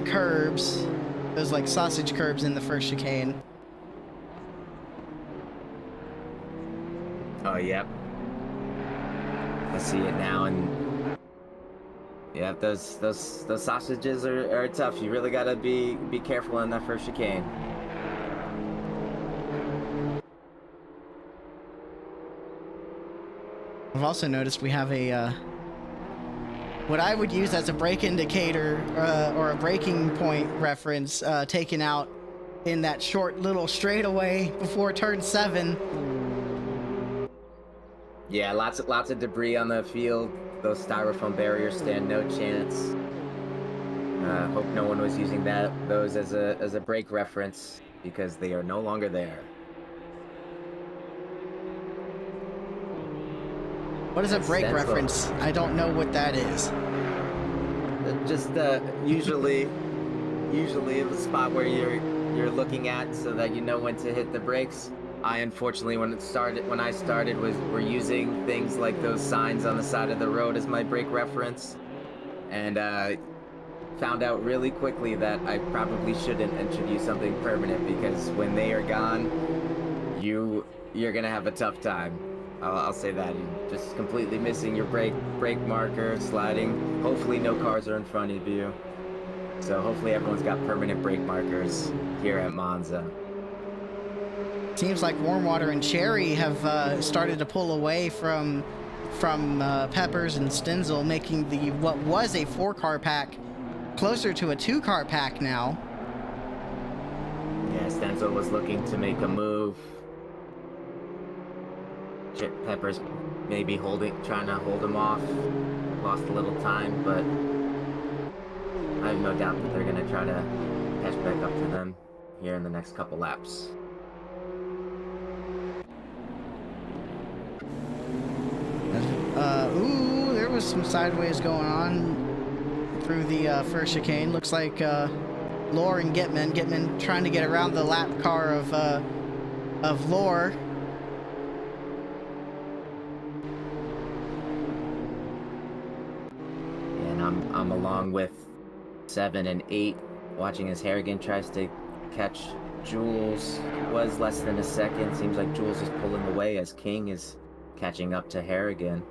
curbs, those like sausage curbs in the first chicane. Oh, yep. I see it now, and yeah, those sausages are tough. You really gotta be careful in that first chicane. I've also noticed we have a what I would use as a brake indicator or a braking point reference taken out in that short little straightaway before turn 7. Yeah, lots of debris on the field. Those styrofoam barriers stand no chance. Hope no one was using those as a brake reference, because they are no longer there. What is a brake reference? I don't know what that is. Just usually the spot where you're looking at so that you know when to hit the brakes. I unfortunately, when I started, we're using things like those signs on the side of the road as my brake reference. and found out really quickly that I probably shouldn't introduce something permanent, because when they are gone, you're gonna have a tough time. I'll say that. You're just completely missing your brake marker, sliding. Hopefully no cars are in front of you. So hopefully everyone's got permanent brake markers here at Monza. Seems like Warmwater and Cherry have started to pull away from Peppers and Stenzel, making what was a 4-car pack closer to a 2-car pack now. Yeah, Stenzel was looking to make a move. Peppers maybe trying to hold him off. Lost a little time, but I have no doubt that they're going to try to catch back up to them here in the next couple laps. Ooh, there was some sideways going on through the first chicane. Looks like Lore and Gitman trying to get around the lap car of Lore. And I'm along with 7 and 8, watching as Harrigan tries to catch Jules. Was less than a second. Seems like Jules is pulling away as King is catching up to Harrigan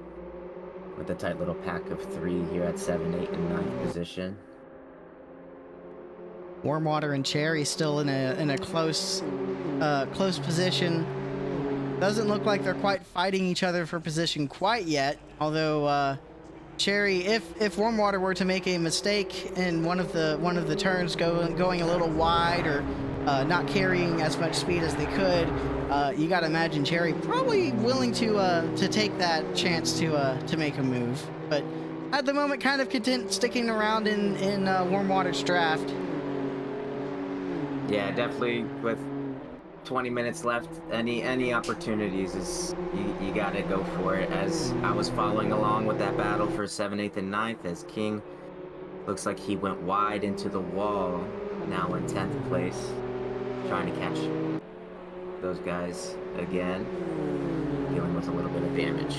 with a tight little pack of 3 here at 7, 8, and 9th position. Warmwater and Cherry still in a close position. Doesn't look like they're quite fighting each other for position quite yet. Although Cherry, if Warmwater were to make a mistake in one of the turns, going a little wide or not carrying as much speed as they could, you got to imagine Cherry probably willing to take that chance to make a move. But at the moment, kind of content sticking around in Warmwater's draft. Yeah, definitely. With 20 minutes left, any opportunities is you gotta go for it. As I was following along with that battle for 7th, 8th, and 9th, as King looks like he went wide into the wall, now in 10th place, trying to catch those guys again, dealing with a little bit of damage.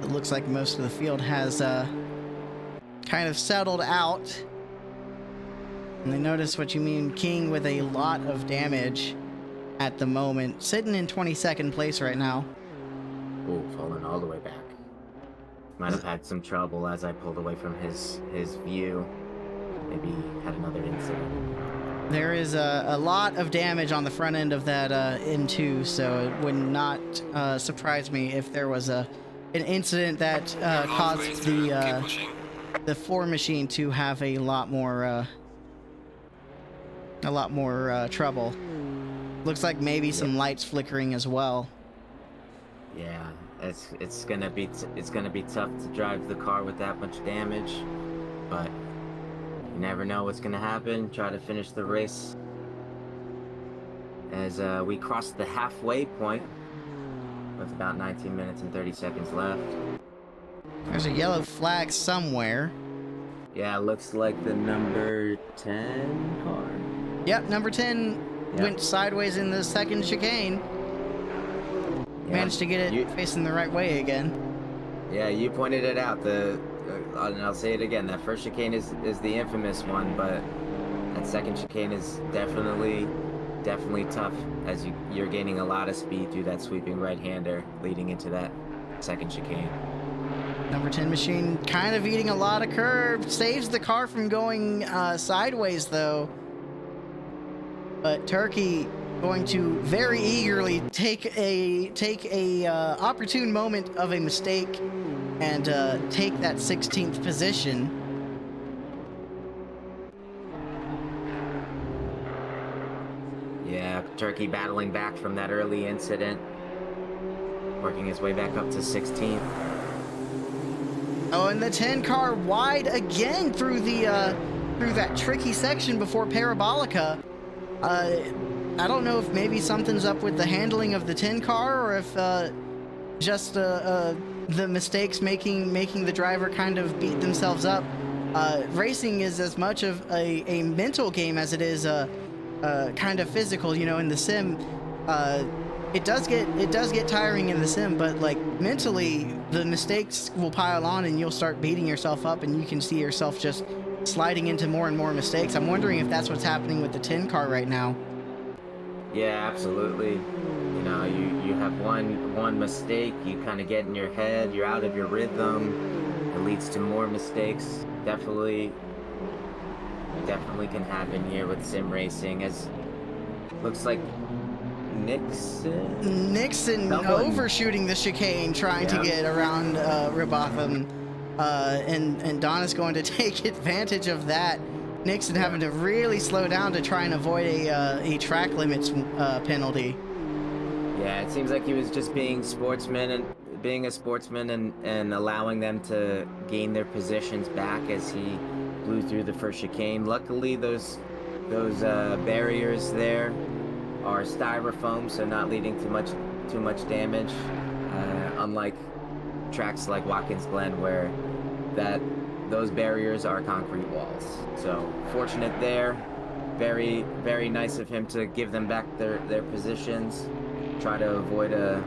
It looks like most of the field has kind of settled out. And I notice what you mean, King with a lot of damage at the moment, sitting in 22nd place right now. Oh, falling all the way back. Might have had some trouble as I pulled away from his view. Maybe had another incident. There is a lot of damage on the front end of that N2, so it would not surprise me if there was an incident that caused the 4 machine to have a lot more trouble. Looks like maybe some lights flickering as well. Yeah, it's gonna be tough to drive the car with that much damage, but you never know what's gonna happen. Try to finish the race as we cross the halfway point with about 19 minutes and 30 seconds left. There's a yellow flag somewhere. Yeah, looks like the number 10 car. Yep, number 10 went sideways in the second chicane. Yeah. Managed to get it facing the right way again. Yeah, you pointed it out. And I'll say it again. That first chicane is the infamous one, but that second chicane is definitely tough, as you're gaining a lot of speed through that sweeping right-hander leading into that second chicane. Number 10 machine kind of eating a lot of curb. Saves the car from going sideways though. But Turkey going to very eagerly take a opportune moment of a mistake and take that 16th position. Yeah, Turkey battling back from that early incident, working his way back up to 16th. Oh, and the 10 car wide again through that tricky section before Parabolica. I don't know if maybe something's up with the handling of the 10 car, or if just the mistakes making the driver kind of beat themselves up racing is as much of a mental game as it is a kind of physical. You know, in the sim, it does get tiring in the sim, but like mentally, the mistakes will pile on, and you'll start beating yourself up, and you can see yourself just sliding into more and more mistakes. I'm wondering if that's what's happening with the 10 car right now. Yeah, absolutely. You know, you have one mistake, you kind of get in your head, you're out of your rhythm. It leads to more mistakes. Definitely can happen here with sim racing. As looks like Nixon overshooting the chicane, trying to get around Rebotham, and Don is going to take advantage of that. Nixon having to really slow down to try and avoid a track limits penalty. Yeah, it seems like he was just being a sportsman and allowing them to gain their positions back as he blew through the first chicane. Luckily, those barriers there are styrofoam, so not leading to too much damage. Unlike tracks like Watkins Glen, where those barriers are concrete walls. So fortunate there. Very, very nice of him to give them back their positions. Try to avoid a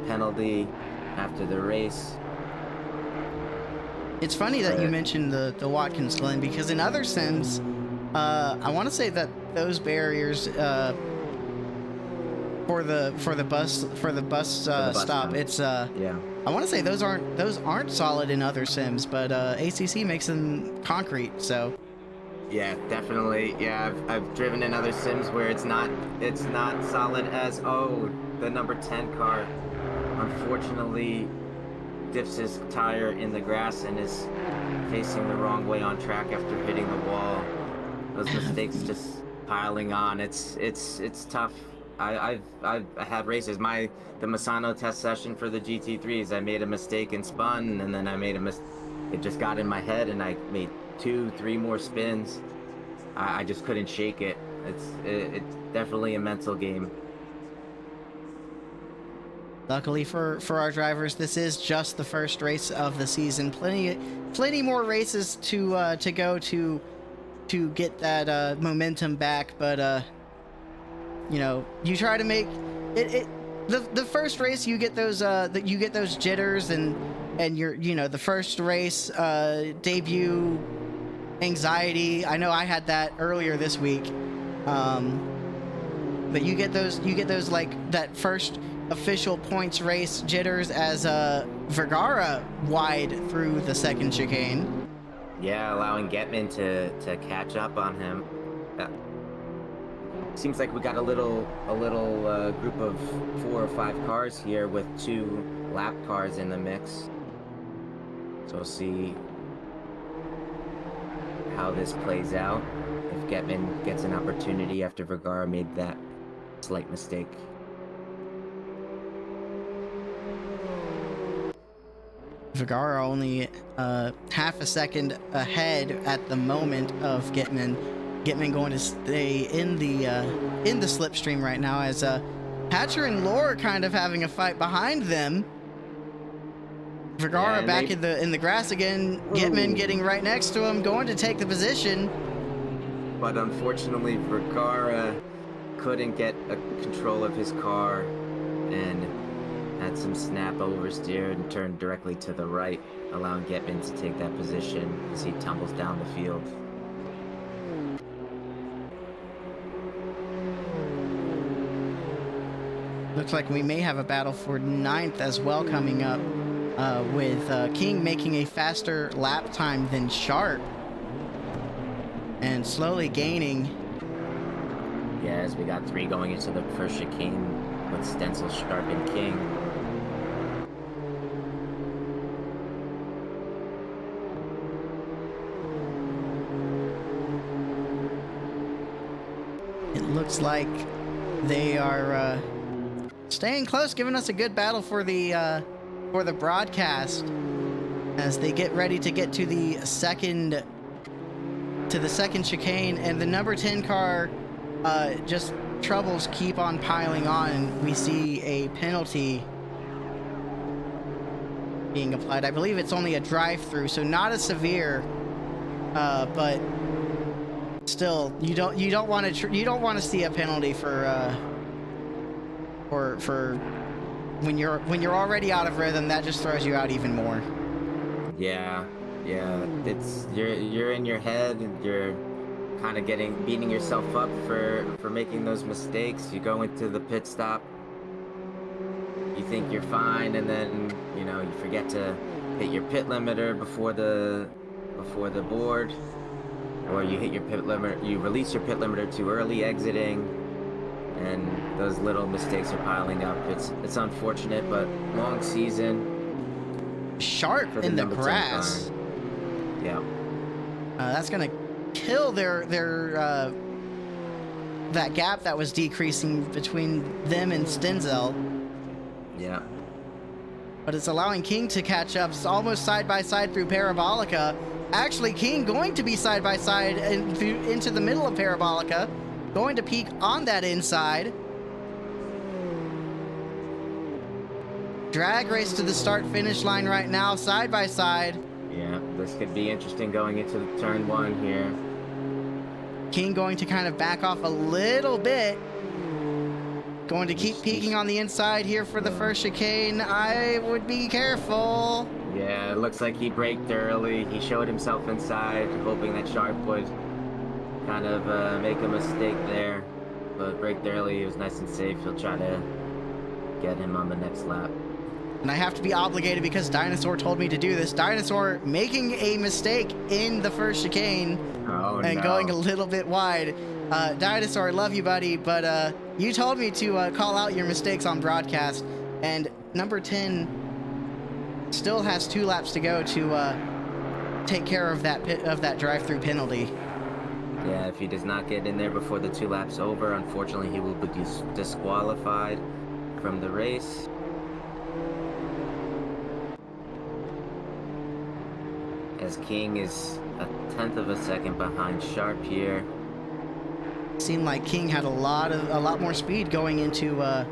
penalty after the race. It's funny that you mentioned the Watkins Glen, because in other sims, I want to say that those barriers for the bus stop, it's yeah. I want to say those aren't solid in other sims, but ACC makes them concrete. So yeah, definitely. Yeah, I've driven in other sims where it's not solid as the number 10 car unfortunately dips his tire in the grass and is facing the wrong way on track after hitting the wall. Those mistakes just piling on. It's tough. I've had races. The Misano test session for the GT3s, I made a mistake and spun, and then I made it just got in my head, and I made 2-3 more spins. I just couldn't shake it. It's definitely a mental game. Luckily for our drivers, this is just the first race of the season. Plenty more races to go to get that momentum back, but you know, you try to make it the first race, you get those jitters and you're the first race debut anxiety. I know I had that earlier this week, but you get those like that first official points race jitters as Vergara wide through the second chicane. Yeah, allowing Getman to catch up on him. Seems like we got a little group of 4 or 5 cars here with 2 lap cars in the mix. So we'll see how this plays out. If Getman gets an opportunity after Vergara made that slight mistake. Vergara only half a second ahead at the moment of Getman. Getman going to stay in the slipstream right now, as Hatcher and Lore kind of having a fight behind them. Vergara back in the grass again. Getman getting right next to him, going to take the position. But unfortunately, Vergara couldn't get a control of his car and had some snap oversteer and turned directly to the right, allowing Getman to take that position as he tumbles down the field. Looks like we may have a battle for 9th as well coming up, with King making a faster lap time than Sharp and slowly gaining. Yeah, as we got 3 going into the first chicane with Stencil, Sharp, and King. It looks like they are staying close, giving us a good battle for the broadcast as they get ready to get to the second chicane, and the number 10 car just troubles keep on piling on. We see a penalty being applied. I believe it's only a drive-through, so not as severe, but still, you don't want to see a penalty for when you're already out of rhythm. That just throws you out even more. Yeah, it's you're in your head, and you're kind of beating yourself up for making those mistakes. You go into the pit stop, you think you're fine, and then you forget to hit your pit limiter before the board, or you hit your pit limiter, you release your pit limiter too early exiting, and those little mistakes are piling up. It's unfortunate, but long season. Sharp in the grass. Yeah. That's gonna kill their that gap that was decreasing between them and Stenzel. Yeah. But it's allowing King to catch up. It's almost side by side through Parabolica. Actually, King going to be side by side into the middle of Parabolica, going to peak on that inside. Drag race to the start finish line right now, side by side. Yeah, this could be interesting going into the turn 1 here. King going to kind of back off a little bit. Going to keep peeking on the inside here for the first chicane. I would be careful. Yeah, it looks like he braked early. He showed himself inside, hoping that Sharp would kind of make a mistake there. But braked early, he was nice and safe. He'll try to get him on the next lap. And I have to be obligated because Dinosaur told me to do this. Dinosaur making a mistake in the first chicane and going a little bit wide. Dinosaur, love you, buddy, but you told me to call out your mistakes on broadcast, and number 10 still has 2 laps to go to take care of that drive-through penalty. Yeah, if he does not get in there before the 2 laps over, unfortunately he will be disqualified from the race. As King is a 1/10 of a second behind Sharp here. Seemed like King had a lot more speed going into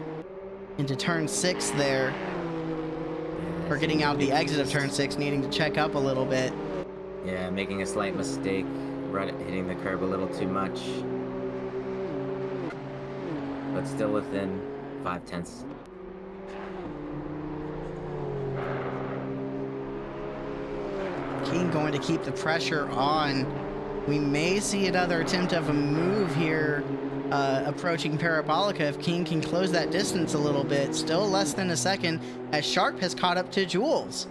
turn 6 there. Or getting out the exit of turn 6, needing to check up a little bit. Yeah, making a slight mistake, hitting the curb a little too much. But still within 5/10. King going to keep the pressure on. We may see another attempt of a move here approaching Parabolica if King can close that distance a little bit. Still less than a second as Sharp has caught up to Jules.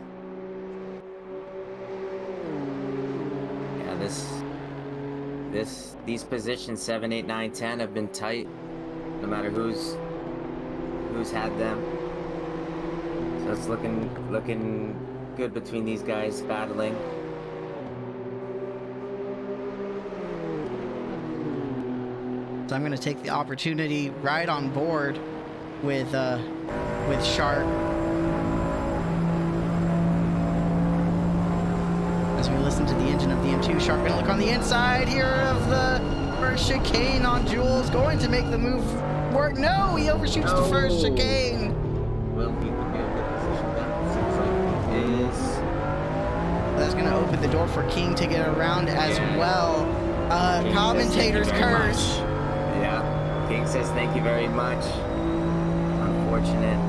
Yeah, these positions 7, 8, 9, 10 have been tight, no matter who's had them. So it's looking good between these guys battling. So I'm going to take the opportunity right on board with Sharp as we listen to the engine of the M2. Sharp going to look on the inside here of the first chicane on Jules, going to make the move work. No, he overshoots the first chicane. Will he be in the position that seems like he is? That's going to open the door for King to get around as well. Commentator's curse. Yeah, King says thank you very much. Unfortunate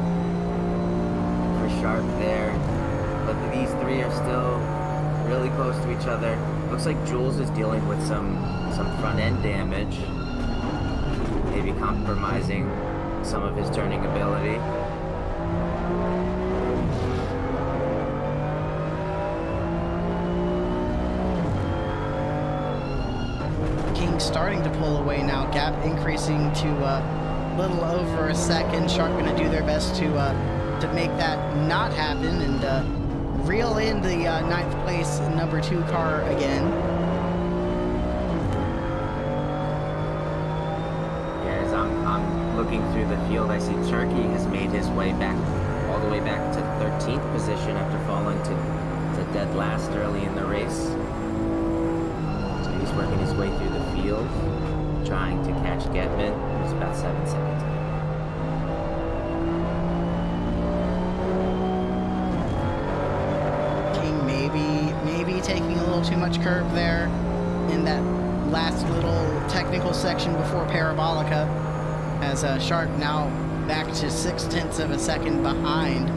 for Sharp there, but these 3 are still really close to each other. Looks like Jules is dealing with some front end damage, maybe compromising some of his turning ability. Starting to pull away now, gap increasing to a little over a second. Sharp going to do their best to make that not happen and reel in the 9th place number 2 car again. Yeah, as I'm looking through the field, I see Turkey has made his way back, all the way back to 13th position after falling to dead last early in the race. He's working his way through the field, trying to catch Getman, who's about 7 seconds ahead. taking a little too much curb there in that last little technical section before Parabolica, as Sharp now back to 0.6 of a second behind.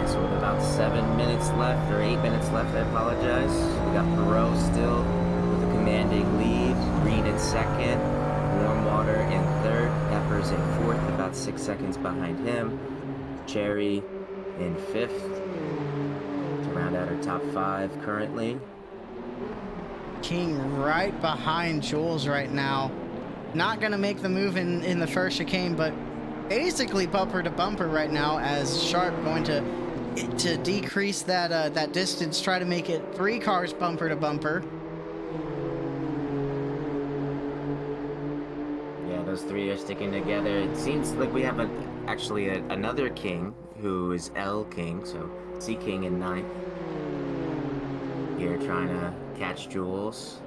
So with about 7 minutes left, or 8 minutes left, I apologize. We got Perot still with a commanding lead. Green in second. Warm Water in third. Peppers in fourth, about 6 seconds behind him. Cherry in fifth to round out our top 5 currently. King right behind Jules right now. Not going to make the move in the first chicane, but basically bumper to bumper right now, as Sharp going to decrease that that distance, try to make it 3 cars bumper to bumper. Yeah, those 3 are sticking together. It seems like we have actually another King, who is L King, so C King in 9th. Here trying to catch Jules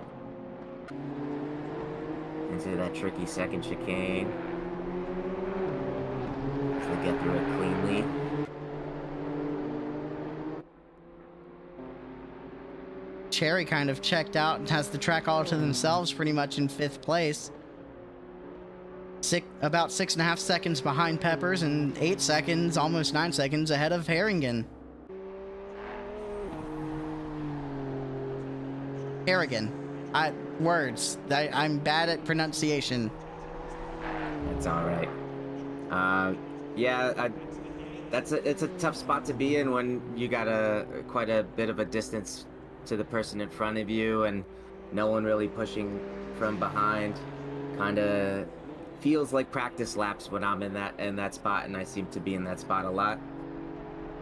into that tricky second chicane. So they get through it cleanly. Cherry kind of checked out and has the track all to themselves pretty much in 5th place. About 6.5 seconds behind Peppers and 8 seconds, almost 9 seconds ahead of Harrigan. Harrigan. Words. I'm bad at pronunciation. It's all right. Yeah, it's a tough spot to be in when you got quite a bit of a distance to the person in front of you, and no one really pushing from behind. Kind of feels like practice laps when I'm in that spot, and I seem to be in that spot a lot.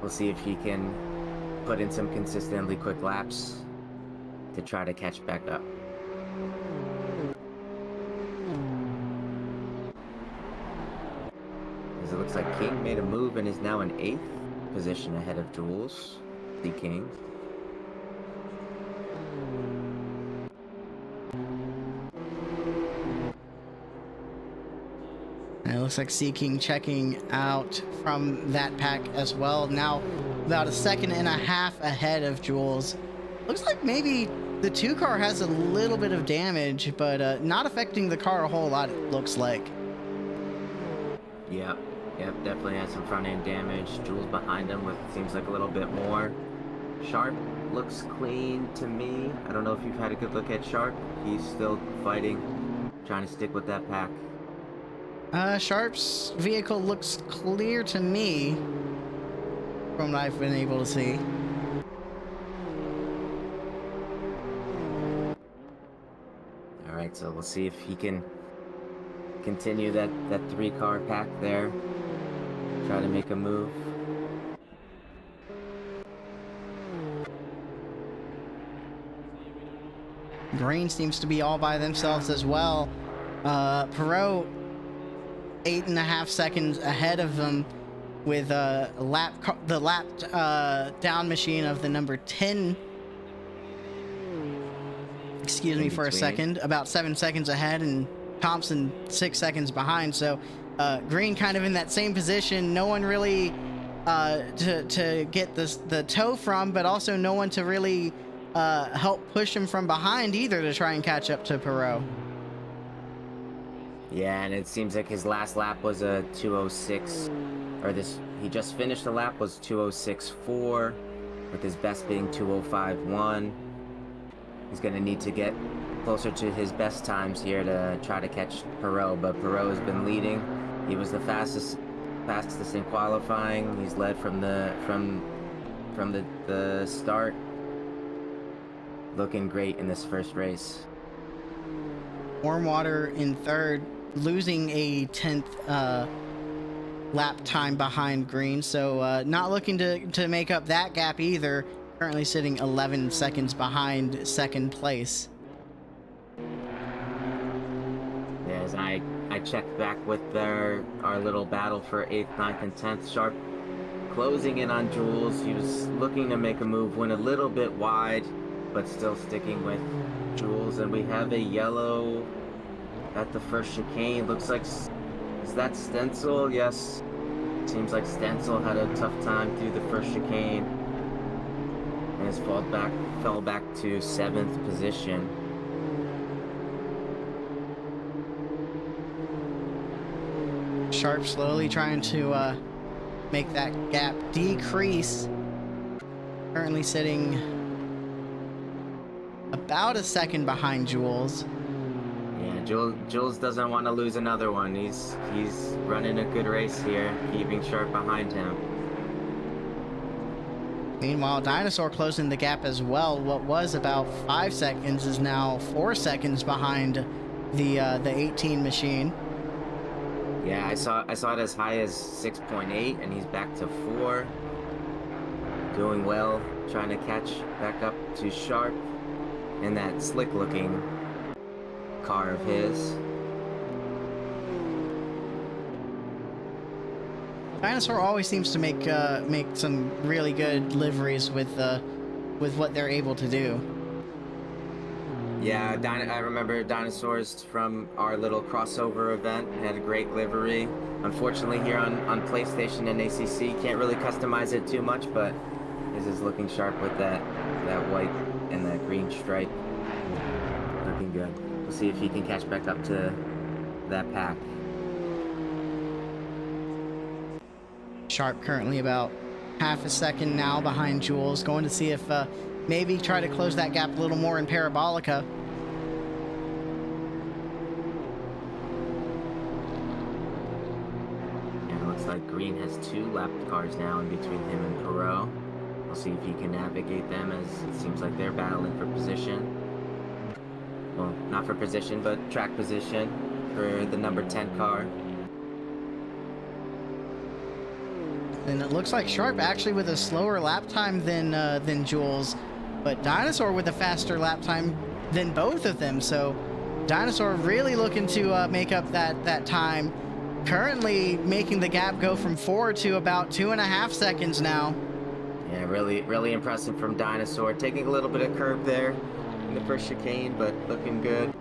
We'll see if he can put in some consistently quick laps to try to catch back up. As it looks like King made a move and is now in 8th position ahead of Jules, the King. And it looks like Sea King checking out from that pack as well. Now about 1.5 seconds ahead of Jules. Looks like maybe the 2 car has a little bit of damage, but not affecting the car a whole lot, it looks like. Yep, definitely has some front end damage. Jules behind him with seems like a little bit more. Sharp looks clean to me. I don't know if you've had a good look at Sharp. He's still fighting, trying to stick with that pack. Sharp's vehicle looks clear to me from what I've been able to see. Alright, so we'll see if he can continue that 3-car pack there. Try to make a move. Green seems to be all by themselves as well. Perot 8.5 seconds ahead of them with the lap down machine of the number 10. Excuse me for a second. About 7 seconds ahead, and Thompson 6 seconds behind. So Green kind of in that same position. No one really to get the toe from, but also no one to really help push him from behind either to try and catch up to Perot. Yeah, and it seems like his last lap was a 2:06, or he just finished the lap was 2:06.4, with his best being 2:05.1. He's going to need to get closer to his best times here to try to catch Perot, but Perot has been leading. He was the fastest in qualifying. He's led from the start. Looking great in this first race. Warm Water in third, losing a 10th lap time behind Green, so not looking to make up that gap either. Currently sitting 11 seconds behind second place. Yeah, as I checked back with our little battle for 8th, 9th, and 10th. Sharp closing in on Jules. He was looking to make a move, went a little bit wide, but still sticking with Jules. And we have a yellow at the first chicane. Looks like, is that Stencil? Yes. Seems like Stencil had a tough time through the first chicane. And has fell back to 7th position. Sharp slowly trying to make that gap decrease. Currently sitting about a second behind Jules. Yeah, Jules doesn't want to lose another one. He's running a good race here, keeping Sharp behind him. Meanwhile, Dinosaur closing the gap as well. What was about 5 seconds is now 4 seconds behind the 18 machine. Yeah, I saw it as high as 6.8, and he's back to 4. Doing well, trying to catch back up to Sharp in that slick-looking car of his. Dinosaur always seems to make some really good liveries with what they're able to do. Yeah, I remember Dinosaurs from our little crossover event. Had a great livery. Unfortunately, here on PlayStation and ACC, can't really customize it too much, but his is looking sharp with that white and that green stripe. Looking good. We'll see if he can catch back up to that pack. Sharp currently about half a second now behind Jules. Going to see if maybe try to close that gap a little more in Parabolica. Yeah, it looks like Green has 2 lap cars now in between him and Perot. We'll see if he can navigate them, as it seems like they're battling for position. Well, not for position, but track position for the number 10 car. And it looks like Sharp actually with a slower lap time than Jules, but Dinosaur with a faster lap time than both of them. So Dinosaur really looking to make up that time. Currently making the gap go from 4 to about 2.5 seconds now. Yeah, really impressive from Dinosaur. Taking a little bit of curb there in the first chicane, but looking good.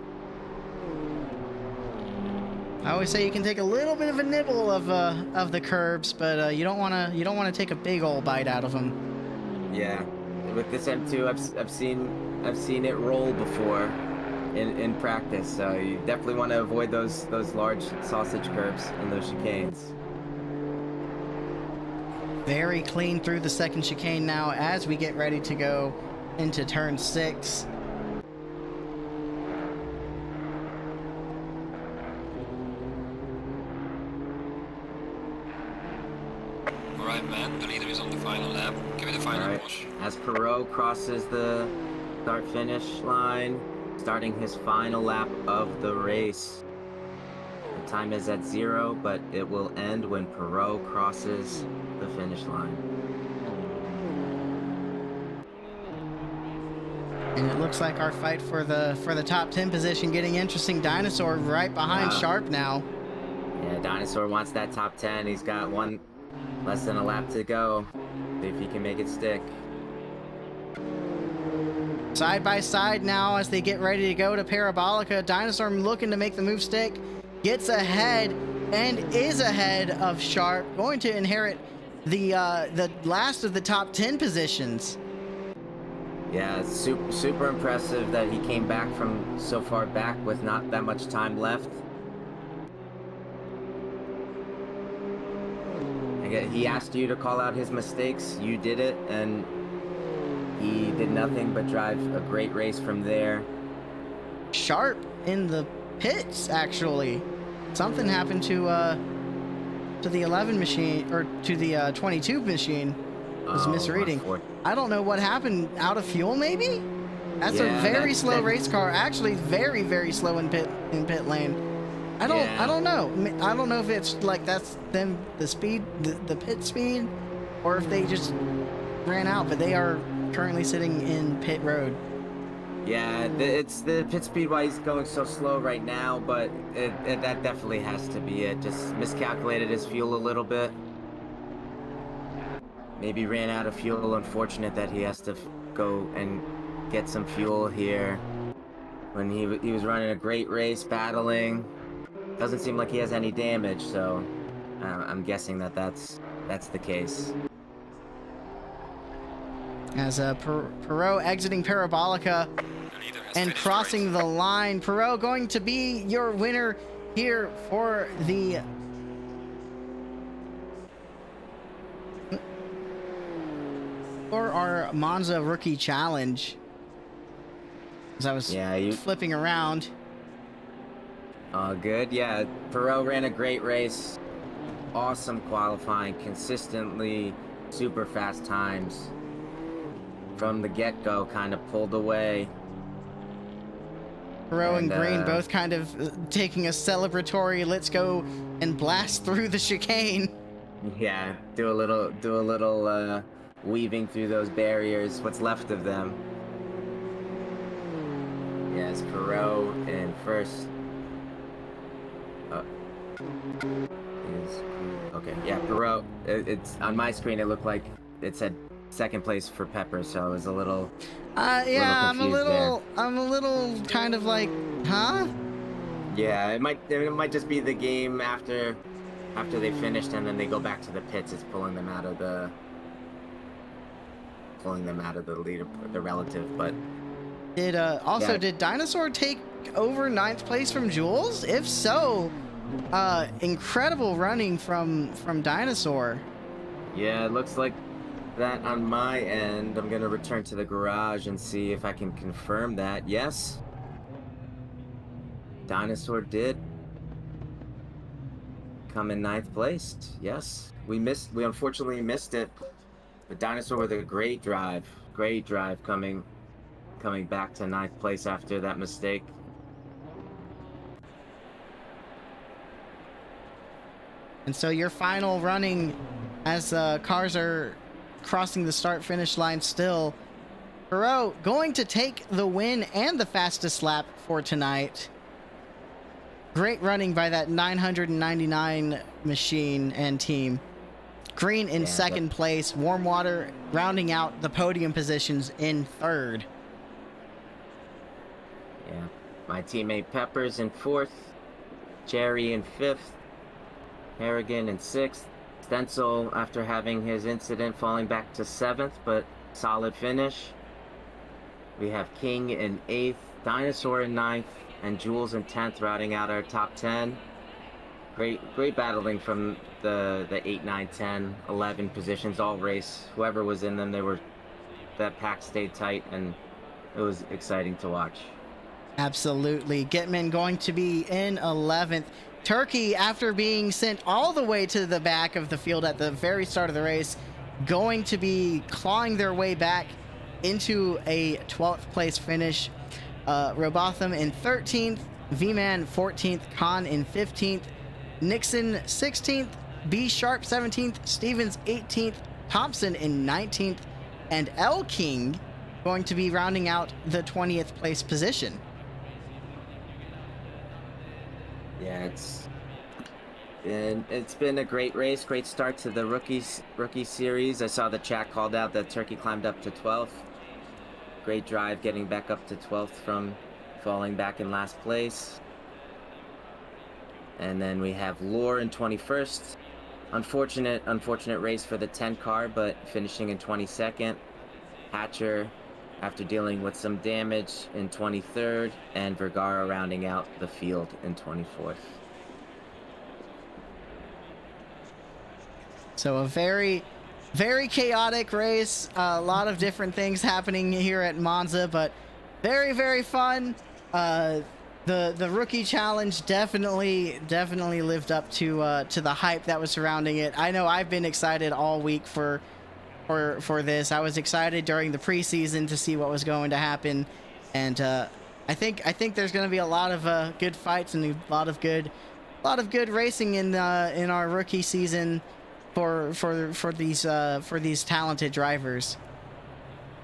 I always say you can take a little bit of a nibble of the curbs, but you don't want to take a big old bite out of them. Yeah, with this M2, I've seen it roll before in practice. So you definitely want to avoid those large sausage curbs in those chicanes. Very clean through the second chicane now as we get ready to go into turn 6. Alright, man, the leader is on the final lap. Give it a final All right. push. As Perot crosses the start-finish line, starting his final lap of the race. The time is at 0, but it will end when Perot crosses the finish line. And it looks like our fight for the top 10 position getting interesting. Dinosaur right behind Sharp now. Yeah, Dinosaur wants that top 10. He's got less than a lap to go. See if he can make it stick. Side by side now as they get ready to go to Parabolica. Dinosaur looking to make the move stick. Gets ahead and is ahead of Sharp. Going to inherit the last of the top 10 positions. Yeah, super impressive that he came back from so far back with not that much time left. He asked you to call out his mistakes. You did it, and he did nothing but drive a great race from there. Sharp in the pits, actually. Something happened to the 11 machine, or to the 22 machine. Was misreading. I don't know what happened. Out of fuel, maybe? That's a very slow race car. Actually, very, very slow in pit lane. I don't know. I don't know if it's like that's them the speed, the pit speed, or if they just ran out. But they are currently sitting in pit road. Yeah, it's the pit speed why he's going so slow right now, but that definitely has to be it. Just miscalculated his fuel a little bit. Maybe ran out of fuel. Unfortunate that he has to go and get some fuel here when he was running a great race, battling. Doesn't seem like he has any damage, so I'm guessing that's the case. As Perot exiting Parabolica and crossing the line. Perot going to be your winner here for our Monza Rookie Challenge. As I was flipping around. Good. Yeah, Perot ran a great race. Awesome qualifying, consistently super fast times. From the get-go, kind of pulled away. Perot and Green both kind of taking a celebratory let's go and blast through the chicane. Yeah, do a little weaving through those barriers, what's left of them. Yes, Perot in first. Okay, yeah, Perot. It's on my screen. It looked like it said second place for Pepper, so I was a little. Yeah, I'm a little kind of like, huh? Yeah, it might just be the game after they finished, and then they go back to the pits. It's pulling them out of the leader, the relative. But did Dinosaur take over 9th place from Jules? If so, incredible running from Dinosaur. Yeah, it looks like that on my end. I'm gonna return to the garage and see if I can confirm that. Yes, Dinosaur did come in 9th place. Yes, we unfortunately missed it, but Dinosaur with a great drive coming back to 9th place after that mistake. And so your final running, as cars are crossing the start-finish line still, Perot going to take the win and the fastest lap for tonight. Great running by that 999 machine and team. Green in second place, Warm Water rounding out the podium positions in 3rd. Yeah, my teammate Peppers in 4th, Jerry in 5th, Harrigan in 6th, Stencil after having his incident falling back to 7th, but solid finish. We have King in 8th, Dinosaur in 9th, and Jules in 10th, rounding out our top 10. Great battling from the 8, 9, 10, 11 positions all race. Whoever was in them, that pack stayed tight, and it was exciting to watch. Absolutely. Gitman going to be in 11th. Turkey, after being sent all the way to the back of the field at the very start of the race, going to be clawing their way back into a 12th place finish. Robotham in 13th, V-Man 14th, Khan in 15th, Nixon 16th, B Sharp 17th, Stevens 18th, Thompson in 19th, and L King going to be rounding out the 20th place position. Yeah, it's been a great race, great start to the rookie series. I saw the chat called out that Turkey climbed up to 12th. Great drive getting back up to 12th from falling back in last place. And then we have Lore in 21st. Unfortunate race for the 10 car, but finishing in 22nd. Hatcher, after dealing with some damage, in 23rd, and Vergara rounding out the field in 24th. So a very, very chaotic race. A lot of different things happening here at Monza, but very, very fun. The rookie challenge definitely lived up to the hype that was surrounding it. I know I've been excited all week for this. I was excited during the preseason to see what was going to happen, and I think there's going to be a lot of good fights and a lot of good racing in our rookie season for these talented drivers.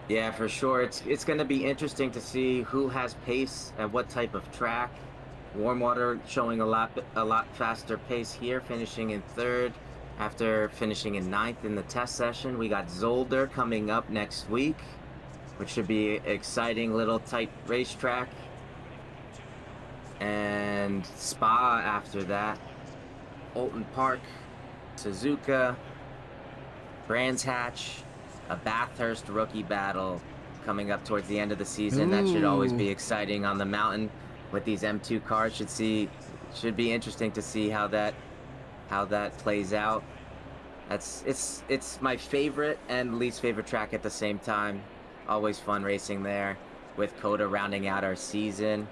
Yeah, for sure. It's going to be interesting to see who has pace at what type of track. Warm Water showing a lot faster pace here, finishing in 3rd after finishing in 9th in the test session. We got Zolder coming up next week, which should be an exciting little tight racetrack. and Spa after that. Alton Park, Suzuka, Brands Hatch, a Bathurst rookie battle coming up towards the end of the season. That should always be exciting on the mountain with these M2 cars. Should be interesting to see how that plays out. It's my favorite and least favorite track at the same time. Always fun racing there with Coda rounding out our season.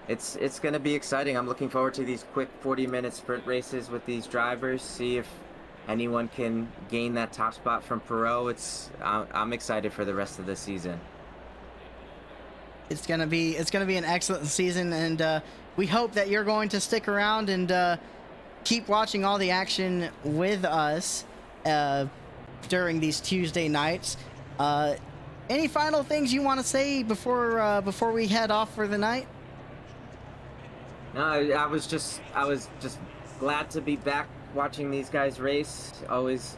It's going to be exciting. I'm looking forward to these quick 40-minute sprint races with these drivers. See if anyone can gain that top spot from Perot. I'm excited for the rest of the season. It's gonna be an excellent season, and we hope that you're going to stick around and keep watching all the action with us during these Tuesday nights. Any final things you want to say before we head off for the night? No, I was just glad to be back watching these guys race. Always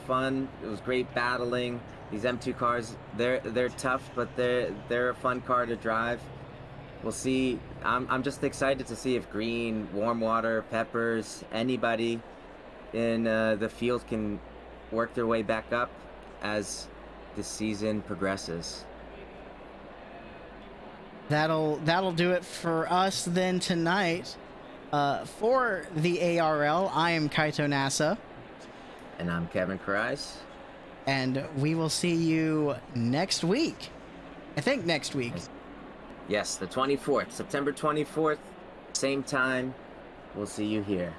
fun. It was great battling. These M2 cars, they're tough, but they're a fun car to drive. We'll see. I'm just excited to see if Green, Warm Water, Peppers, anybody in the field can work their way back up as the season progresses. That'll do it for us then tonight. For the ARL, I am Kaito Nasa. And I'm Kevin Karais. And we will see you next week. I think next week. Yes, the 24th, September 24th, same time. We'll see you here.